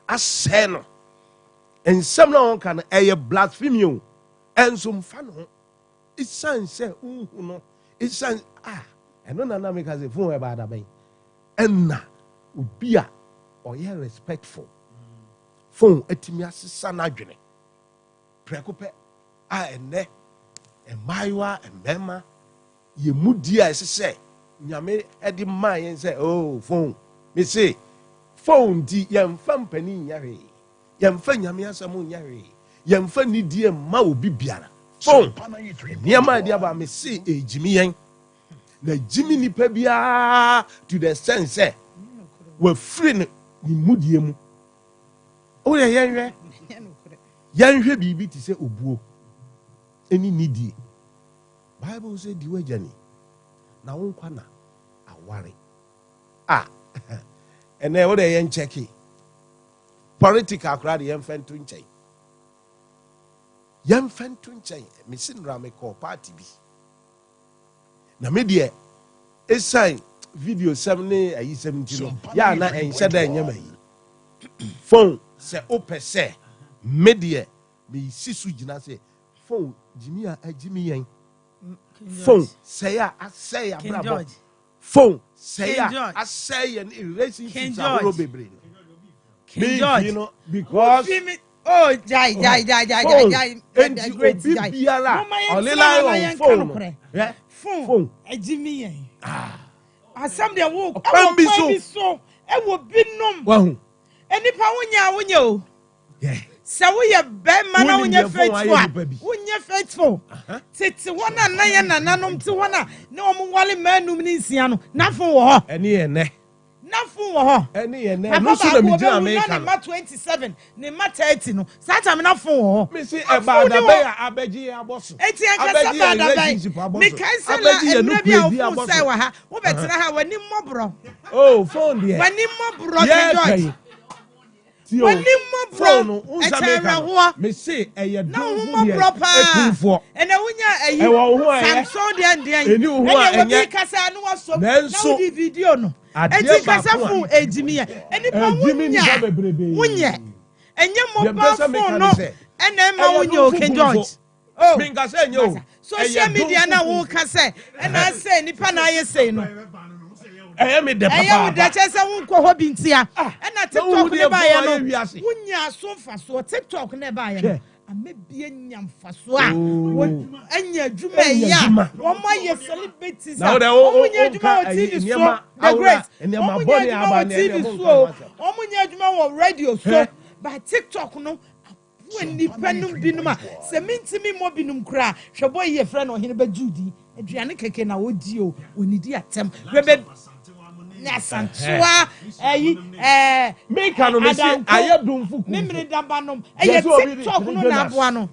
asɛɛ no nsɛm na wɔnka no ɛyɛ blasphemy o ɛnso mfa no ho ɛsiane sɛ wohu no ɛsiane ɛno nana meka sɛ phone ɛba adabɛn ɛna obi a ɔyɛ respectful phone atumi asesa no adwene prɛko pɛ a ɛnɛ mmaayewa mmarima yɛ mu di a ɛsɛ sɛ nyame ɛde maa yɛn sɛ oh phone me say phone di yɛmfa mpanin nyɛ hwee yɛmfa nyame asɛm nyɛ hwee yɛmfa nidie mma obi biara phone nneɛma a ɛde aba me say ɛgyimi yɛn na gyimi nipa biara to the sense sɛ wafiri ne mudie mu woyɛ yɛnhwɛ biribi te sɛ obuo ɛni nidie bible sɛ di wagyani na wo nkwa na aware ɛnɛ wode yɛnkyɛke political koraa de yɛmfa nto nkyɛn mesi nnora mekɔɔ party bi na medeɛ ɛsiane video sɛm ne ayi sɛm nti no yɛ ana ɛnhyɛ da ɛnyɛma yi phone sɛ wopɛ sɛ medeɛ meyisi so gyina sɛ phone gyimi a agyimi yɛn phone sɛe a asɛe abrabɔ phone sɛe a asɛe yɛn relationships ahorow bebree mefi no because jai enti obi biara ɔlela on phone phone agyimi yɛn asɛm deɛ wo ɔkwan bi so ɛwɔ binom wahu enipa wonya o sɛ woyɛ bɛrima na wonyɛ faithful tete hɔ na na yɛ nananom te hɔ na ɔmo wale mmanum ne nsia no nafo wɔ hɔ ɛne yɛ nɛ nafo wɔ hɔ ɛne yɛ nɛ no so na megyina America ne ma 27 ne ma 30 no saa tam nafo wɔ hɔ me say ɛbaadabɛ a abɛgye abɔso eti akasa baadabɛ mekai sɛ na ɛnura bi a wofo sɛ wɔ ha wobɛtena ha w'ani mmɔborɔ oh phone deɛ w'ani mmɔborɔ kɛdɔt wani mmɔborɔ ɛkyɛnra hoa me say ɛyɛ na wo mmɔborɔ paa ɛnɛ wonya ayi samson deɛ ndeɛ ɛyɛ wɔbi kasa ne wasɔm na wodi video no ɛti kasa fo ɛgyimi yɛ ɛnipa wonyɛ ɛnyɛ mobile phone no ɛna ɛma wonyɛ o King George social media na wo kasa ɛna asɛ nipa na ayɛ sei no ɛyɛ me de papa ɛyɛ wo de kyɛ sɛ wo nkɔ hɔ bi ntia ɛna TikTok ne ba yɛ no wonya so mfasoɔ TikTok ne ba yɛ no amebie nya mfasoɔ a anya adwuma ɛyɛ a wɔn ayɛ celebrities a wɔn nya adwuma wɔ TV so the great wɔn nya adwuma wɔ TV so wɔn nya adwuma wɔ radio so but TikTok no wɔn nipa num binom a sɛ mintimi mo binom kura hwɛ bɔ yɛ frɛ no ɔhene bɛ judi aduane keke na wodi o onidi atem bebe Nasantua, Meka no me say aye domfu ku. Memre dabanom. Eye TikTok no na aboa no.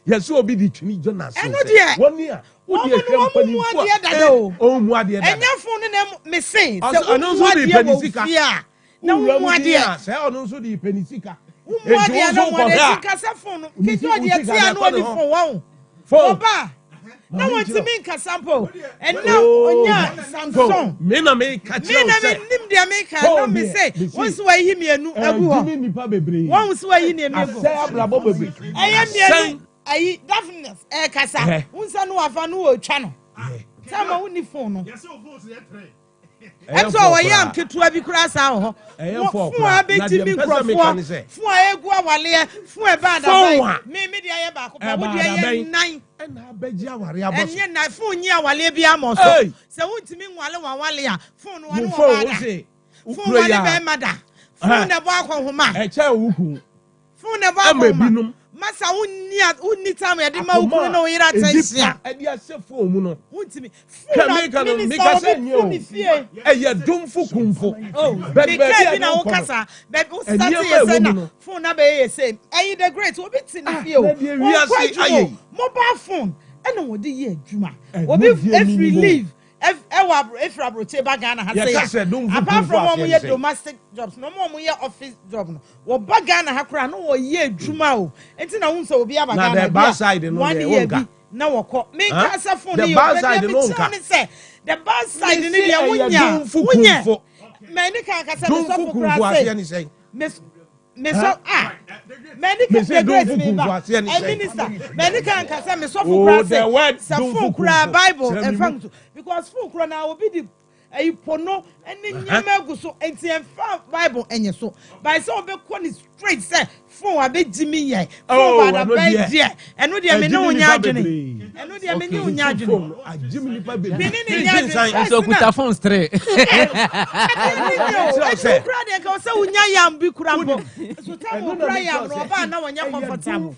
Yesu obi di twini Jonas. Eno de. Woni a wo de hwempani fu. O mu ade da. Enya fun no na me say. Ono so di penisika. Na wo mu ade. Say ono so di penisika. Wo mu ade na mo ade sika se fun no. Ke George ye ti anu odi fun wo. Oba. Na want to mean Casampo and now onya Samsung. Me na me catch you. Me na me nim dia me ka no me say once we yi mienu agu ho. Once we yi mienu agu. Say ablabo bebre. Eye mienu ayi daphnes kasa. Unsa no afa no otwa no. Sama woni phone no. Ẹ̀tọ́ wọ̀ yam ketewa bi kura sa wọ̀ hɔ. Fún wa bẹ ti mi nkurɔfoɔ. Fún wa egu awaleɛ. Fún ɛbɛ adaban. Mi di ayɛ baako pa. Wo di ayɛ nan. Ɛna abɛgye aware abɔ so. Ɛnyɛ na fún nyi awaleɛ bi amɔ so. Sɛ wo ntumi nwale wɔ awale a fún no wɔne wɔ ba da. Fún wɔne bɛɛ ma da. Fún na bɔ akɔnhoma. Ɛkyɛ owuku. Fún na bɔ akɔnhoma. Masa unni time yɛde ma wukuru na oyira attention. Ɛde asɛ phone mu no. Untimi. Kameka no mika sɛ nyɛ o. Ɛyɛ dumfu kumfo. Bɛbi bi na wo kasa. Bɛbi wo start yɛ sɛ na phone na bɛ yɛ sɛ. Ɛyi the great obi ti ni fie o. Mobile phone ɛna wɔde yɛ adwuma. Obi every leave if Rabroche Bagana has apart from one year domestic jobs, no more year office job. No, Bagana Hakra, no year Jumao, and then I will be about the bad side in 1 year. Now, me casa phone the bad side in say the bad side in the many can't say Miss many can say minister many can say me so for the word so Bible and from because full now will be the a pono and nyamagu so enti Bible enye so by so be kon straight say phone a be jimi ye phone ba be die eno de me no nya adwene eno de me nya nya adwene a jimi nipa be bi ni nya adwene so kuta phone straight so kura de ka so unya yam bi kura mbo so tam kura yam no ba na wonya comfortable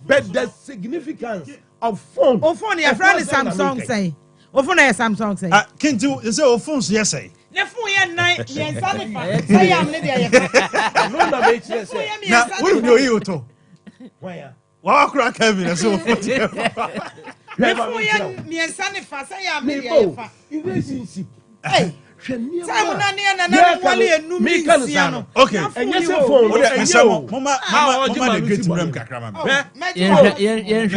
but the significance of phone your friend is Samsung say phone is Samsung say can't you say phone yes say ne phone ye nine ye sane say am ne de ye no na be chere say na we know you to where wa kura Kevin so phone ne phone ye me sane fa say am ne de ye fa relationship hey time na ne na wale enum mi nsia no okay enye se phone mama de great ram kakra ma yen hwa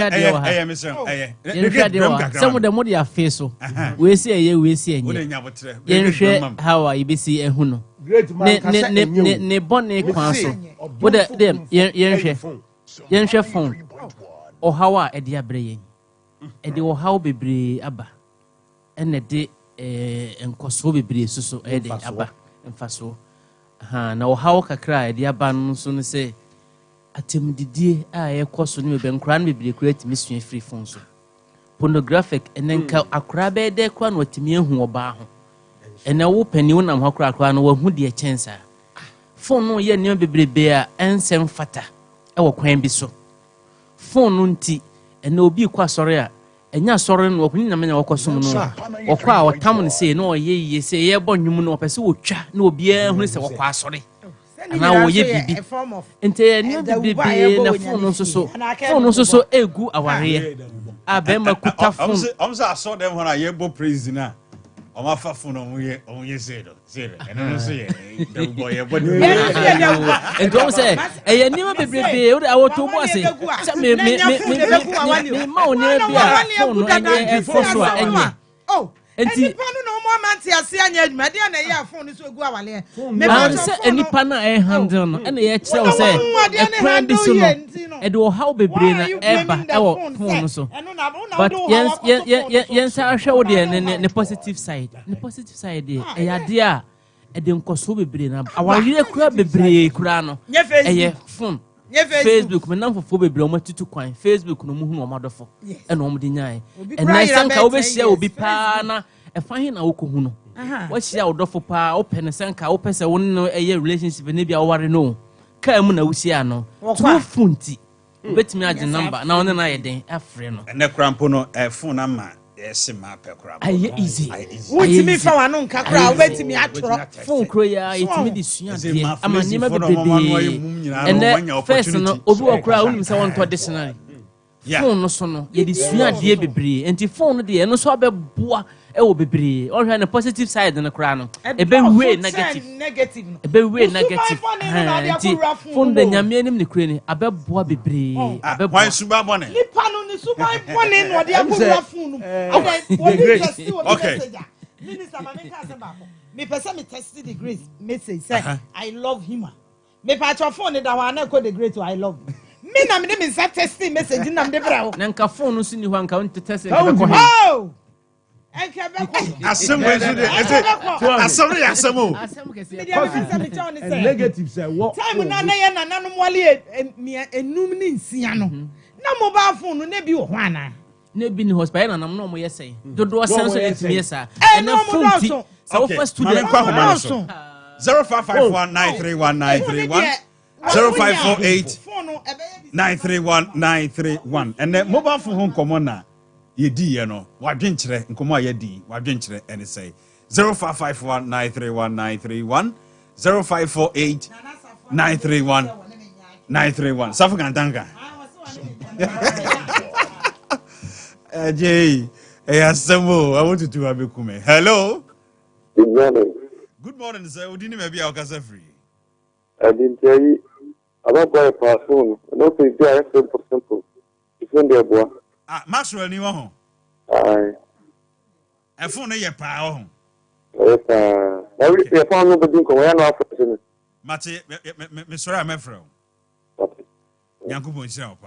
de wa yen hwa de wa some de mod ya face so we see enye yen hwe how you be see ehu no ne bonne kwan so wo de yen hwe phone o how a de abre yen e de o how bebre aba ene de enkoso bebre so de aba mfaso na o how kakra de aba no so no se atemdidie a yekoso no be nkra no bebre create mission free phone so pornographic enenka akra be de kwa no atimi ehu oba ho ena wo pani wo nam akra no wahu de chensa phone no ye ne bebrebe a ensem fata e wo kwan bi so phone no nti ena obi kwa sore a enya sore no okuni na menya wokosom no okwa a otam ne sei no ye sei ye bonwum no opese wotwa na obi ehunu se wokwa sore na wo ye bibi ente ne bibi na phone no so egu aware abema kuta phone say I saw them when I hear bo praise na oma fa phone on ye say eno no say the boy ye bo ento say eye nima bebrebe o awoto mo ase me ma oni bia phone enye foso a enye enti panu no mo amanti ase anya adwuma de na ye phone so egu awale me ba say enipa na e handle no ena ye kire o say e kran bi so no e do how bebre na eba e wo phone so but yen sa hwe wo de ne positive side e ya de a e de nkoso bebre na aware kura bebre kura no e ye phone Facebook me namfo bebre o matutu kwan Facebook no mu hu o madofo e no omde nyae e na sanka wo be hia obi pa na e fa hin na wo ko hu no wo hia odofo pa o pe ne sanka wo pese wo no e ye relationship ne bia wo ware no ka mu na wo hia no tu funti betimi age number na one na ye den afre no ene krampo no phone na ma yes ma pe krampo aye easy wotimi fa wano nka kra wetimi atoro phone kro ya etimi di sua de amani ma bebebe ene first no obi wo kra unim se won to dictionary phone no so no ye di sua de bebre enti phone no de eno so abeboa e wo bebre o hwe na positive side no kra no e be we negative e be we negative enti phone de nyame anim ne kra ni abeboa bebre abeboa kwan suba bone lipa no ni suba bone no de akura phone no okay minister mama ka se ba ko me pese me test the grace message say I love him me pa cho phone da wa na ko the great I love me na me me sa testing message na me de bra ho na nka phone so ni ho nka on test oh enka be ko asem we so de asem ya asem o negative say what time na ye na nanom wale enum ni nsia no na mobile phone no na bi wo ho ana na bi ni hospital na nam no mo yesai dodo senso etimi yesa na phone ti so first student 0551931931 0548 931931 and mobile phone komo na ye di ye no wadwenkyere nkomo ye di wadwenkyere ene say 0551931931 0548 931931 safu kantanga Jay Asemo, I want to do a bikume. Hello. Good morning. Good morning, sir. We didn't maybe our casa free. I didn't tell you about my phone. I don't think they are simple. It's in there, boy. Maxwell, you want Aye. a phone a power. Every phone number do go on office. Mate, Miss Rara Mefro. Yanko Bonshao.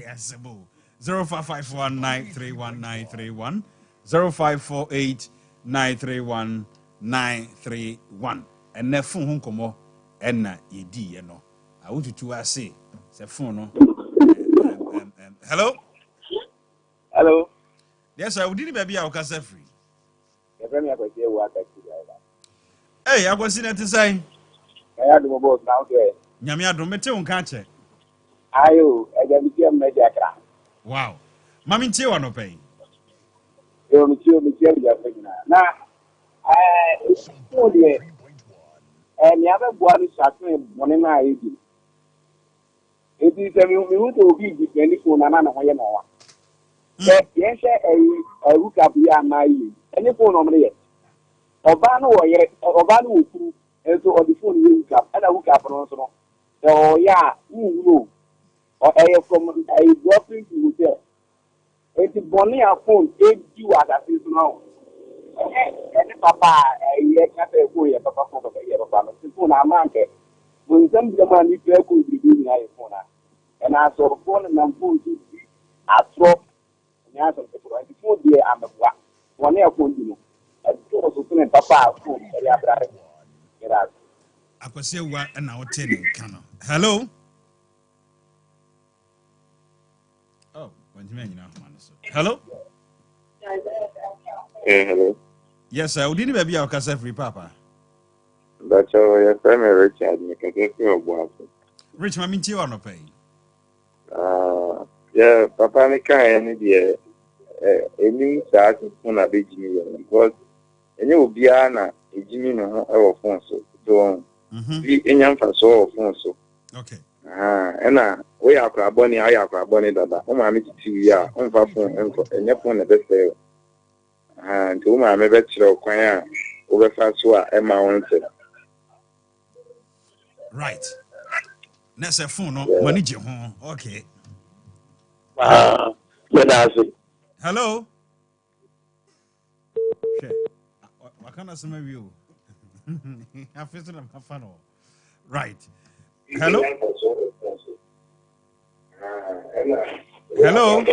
Assemble 0551931931 0548931931 and the phone komo enna yedi no I want to say the phone no hello yes I didn't baby our casa free hey I was in it to say I do about now there. Nyame adomete won ka che Ayo, I got to media. wow mami ntie wa no pay You me now. It's so dear. And the other body starting one night. It is a new to be depending on another way more. Yes, I look up here my any phone on it. Obano or yet, Obano, and so on the phone you look up, and I look up also. So, yeah, or I from a dropping to hotel. It's bonny a phone, gave you as a season now. And papa, I can't say who you papa for the year of the phone. I'm market. When some of the money could be doing iPhone. And I saw the phone and I'm phone to be a drop. And I said, the phone there, I'm a black. One year phone, you know. And so was papa phone. I could say what and now telling Cano. Hello. Oh, when you mean hello. Hello. Yes, I didn't baby our casa free papa. That's all your family, Richard. You can get your boss. Rich mami ntie wa no pay. Yeah, papa, me can't any dear. Any start on a big Jimmy because any will be a Jimmy no our phone so be in young for so phone so. Okay. And we are crab bonny, I are crab bonny that my TV are on phone and your phone the best day. And to my better choir over fast and my own. Right. Next a phone no money je ho. Okay. Hello. Okay. What can I say you? I feel that I'm fan. Right. Hello. Hello.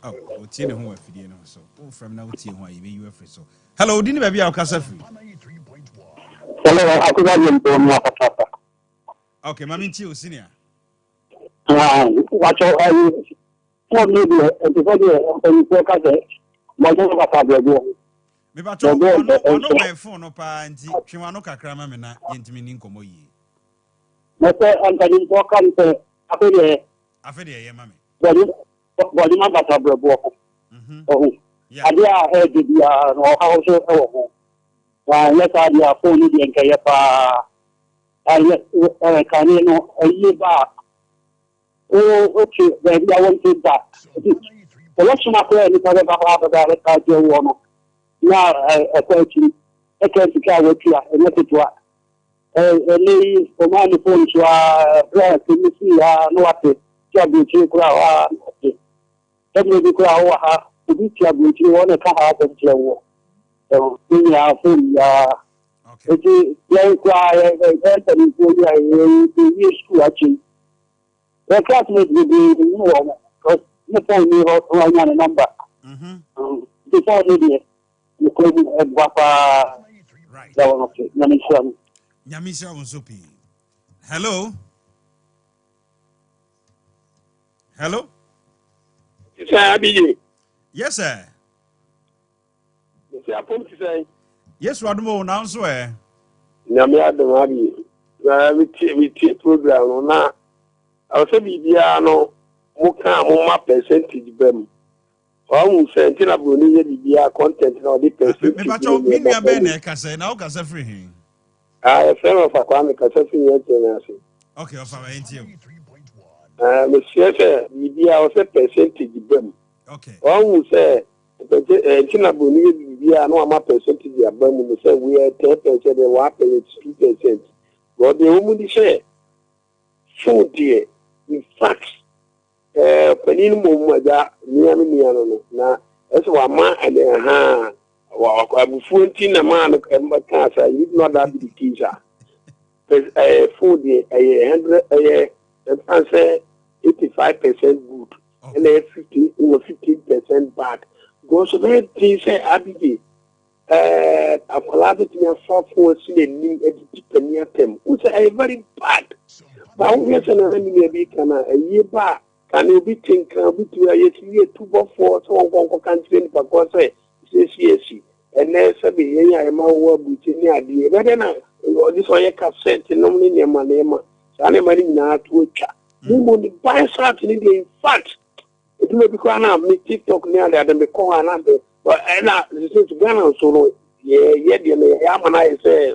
Oh, what's in the home with you? So, from now, why you were free. So, hello, didn't baby our casa free? Hello, I could have been okay, Mammy Tio Senior. Watch out, for me, Me ba to ono my phone no pa nti twenwa no kakra ma me na yentimi ni nkomo yi. Me say Anthony Bokan say afede ye ma me. Body ma bata brebo. Oh. Yeah. Ade a head dia no how so e wo. Wa let dia phone di enke ye pa. Aye kan no ayi ba. Oh, okay, then I want to that. What's my plan if I ever have a direct one? Now, a question, a question with you, and let it work. Lady, for my phone to a you see, no, what the job which you crowd. Every crowd, to be job which you want to come out of your so, we are full. Okay. It is very quiet, and you watching. The classmate will be because the phone me one number. Before the you couldn't Wapa. Right. Yamisha Unsopi. Hello. Hello. Yes, sir. Yes, Radmo, now swear. Namia the Mabi. We program now. I was a Bibiano, Muka, percentage bem. How sent in a Bunia content or the percentage. But you mean your bene, Cassa, now Cassa free him. I a friend of a Kwame Cassafin. Okay, of our ATM. me say media o say percentage bem. Okay. One say China boni media no ama percentage abem me say we are 10%, they were paying 2%. But the woman say so dear in fact panin mo mo ja nia no na eso wa ma ade ha wa abufu nti na ma no ka sa you not that be the teacher. Food 100 and say 85% good and then 15% bad. Go so very things say abigi akwala be tia fa for si ni editi pania tem. Which is very bad. But we say na ni be kana ye ba can you be think can be to ye 2 4 so on kan train because say and then say be ye ma wo buti ni ade be na this one cassette no ni nema sane mari na to twa mo ni buy start ni in fact it may be na me TikTok ni ade me ko na be but na this is Ghana so no ye de ya mana say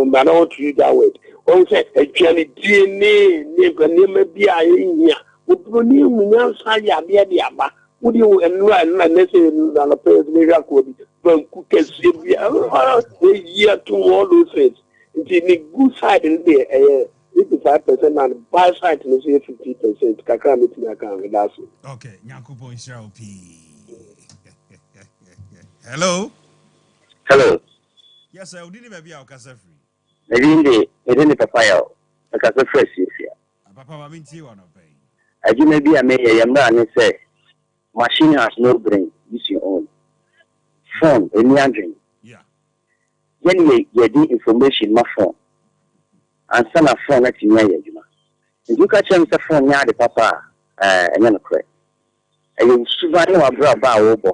but I don't want to use that word. When say actually DNA ne bi ayenya oboni munyansa ya bia dia ba wodi enura na say na pay media ko bi banku kese bia year to all those things. The good side in there 85% and bad side is 50%. Kakra meeting account that's it. Okay, Nyankupo Israel P. Hello. Hello. Yes, sir. Didn't maybe our casa free. Maybe the papaya. A casa fresh here. Papa, I mean, you want to pay. I do maybe I may a man and say, machine has no brain. Use your own phone. Any andring. Yeah. Anyway, you get information my phone. And send a phone at you. And you catch him the phone near the papa. And then a crack. And you survive a brother.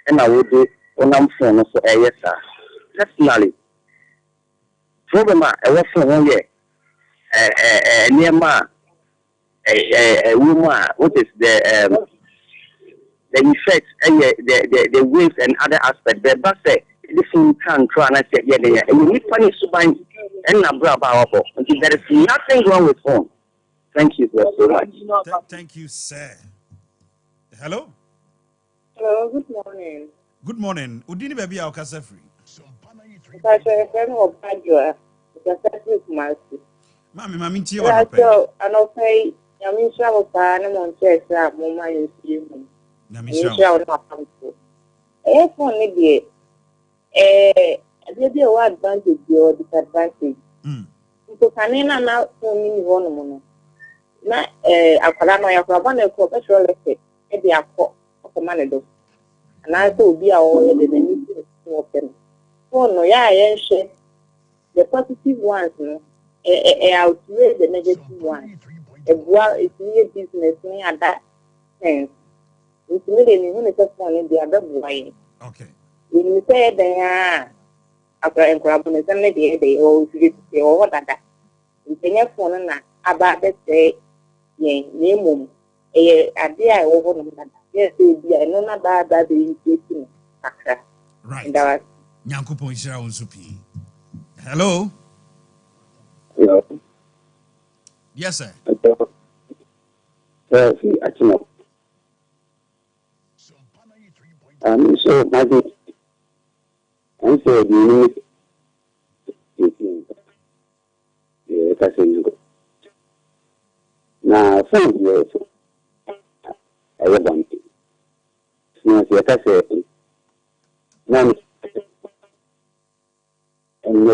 And I would do on phone for a yes, sir. Personally, problem I was from 1 year. Near ma, a woman, what is the effect, the waves and other aspects. The bus say, this thing can try and I said, yeah, and you need funny to buy and a brother. There is nothing wrong with phone. Thank you so much. Thank you, sir. Hello? Hello, good morning. Good morning. Udini baby our casa free. Because a friend of Badua, because I took my sister. Mammy, you are so, and I'll pay Yamin Shao Pan on church that Mama is you. You shall not come to. If only be a what advantage or disadvantage. Because Canina now for me one. Not a Kalama Yakrabana professional effect, maybe a court of a manager. And I thought be our own the new open. Oh no, yeah, the positive ones, no, outweigh the negative ones. It's near business, near that sense. It's really when it's just one in the other way. Okay. When you say they are after encouragement, and they always get to say, oh, what that. It's in your phone about that say, yeah, name a idea over that. Yes, I know not that they increasing. Right. Nyankupo Israel Supi. Hello. Hello. Yes, sir. See, I know. So my I said you need now thank you. I want it. No, see, I said no. And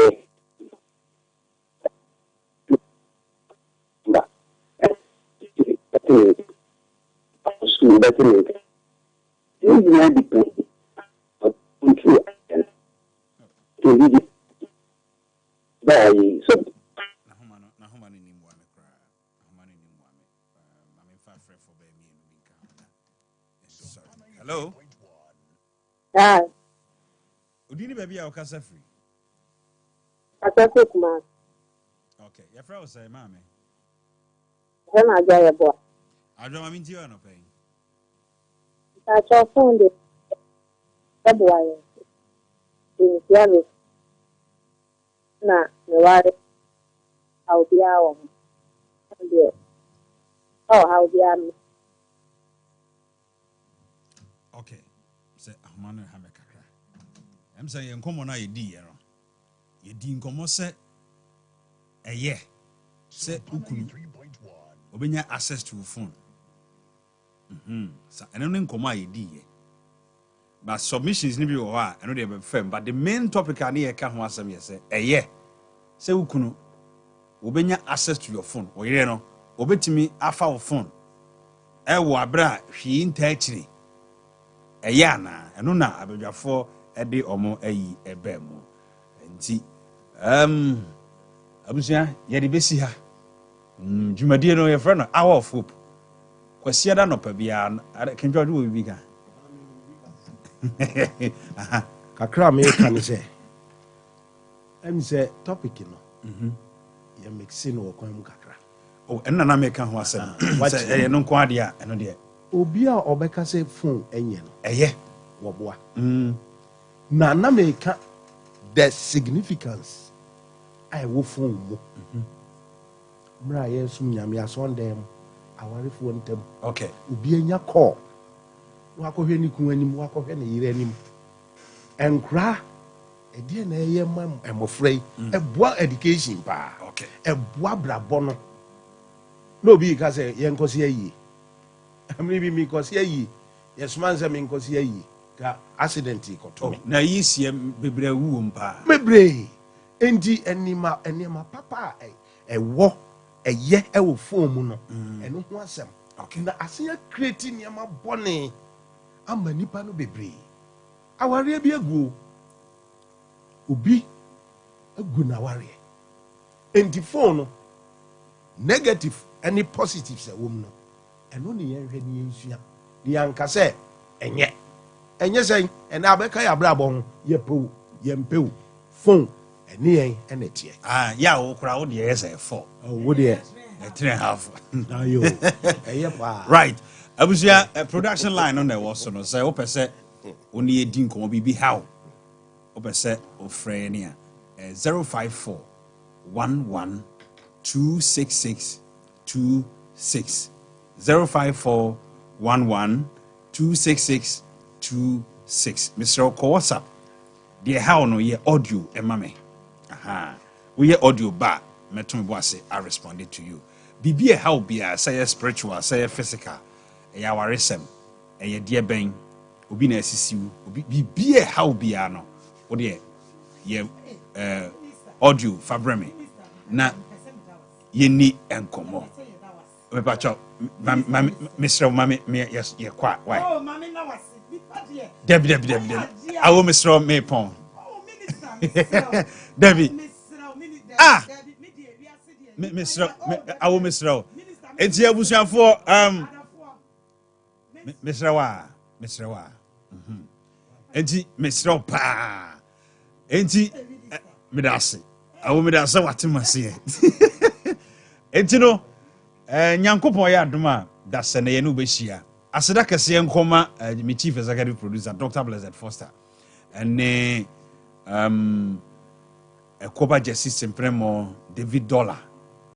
hello. Hi. Udini baby our casa free. Asante kuma. Okay. Your friend say, "Mommy." When I get a boy. I don't mean you no pay. I saw phone the boy. In Seattle. Na, me ware. I'll be out. Oh, how be am. Okay. Say ahoma no ha me kakra. Em say yen komo na yedi ye no. Yedi nkomo se eye. Say ukunu. Obenya access to phone. So eno ne nkomo a yedi ye. But submissions ni bi wo ha, eno dey be firm, but the main topic ani ye ka ho asem ye say eye. Say ukunu obenya access to your phone. Oyire no, obetimi afa wo phone. Ewo abra hwi nta akire. Eya na eno na abadwafo ede omo ayi ebe mu. Nti abusia ye de besi ha. Dwumadie no ye frɛ no hour of hope. Kwasia da no pa bia kenjwa do bi ka. Kakra me kan say. Em say topic no. Ye mix no wo kwan mu kakra. Oh, eno na me ka ho asem. Say ye no nko ade a eno de. Obi a obeka say phone enye no. Eye Wo boa. Na me ka the significance I wo phone mu. Mra ye sum nyame asondem awarefo ntem. Okay. Obi enya call. Wa kohwe ni kun anim, wa kohwe ni yire anim. Enkra edi na ye mam emofrei eboa education pa. Okay. Eboa brabo no. No bi ka say ye nkosi ayi. Amri bi mi nkosi ayi. Yes man say mi nkosi ayi. Ka accident ko to me. Na yisie bebre wu mpa. Bebre. Enti enima papa ewo eye ewo phone mu no. Eno ho asem. Okay. Na asenya create niam bone ama nipa no bebre. Aware bi agu. Obi agu na aware. Enti phone no negative any positive say wom no. Eno ne yenhwe ne yensua. Ni anka say enye say ena abeka ya brabo ho ye pew ye mpew phone ene yen ene tie. Ya wo kura wo de ye say 4. Wo de 3.5. ayo eye pa. Right. Abusia production line on the was no say opese oni edi nkomo bibi how. Opese ofre ne a 054 11 266 26 054 11 266 26. Mr. Oko WhatsApp. The how no ye audio emame. Aha. We ye audio ba meton boase I responded to you. Bibi how be say spiritual, say physical. Ya waresem. Ye dear ben. Obi na asisiu. Obi bibi how be no. Wo de ye audio fabreme. Na ye ni enkomo. Me pacho Mr. Mami me yes ye kwa why. Oh, mami na wasi. Debbie. I will Mr. Maypon. Debbie. Mr. I will Mr. It's here Busian for Mr. Wa. Enti Mr. Pa. Enti Medasi. I will Medasa what must see. Enti no Nyankopon ya adoma da sene ye no behia. Aseda kese nkoma my chief executive producer Dr. Blessed Foster and Koba Jesse Sempremo David Dollar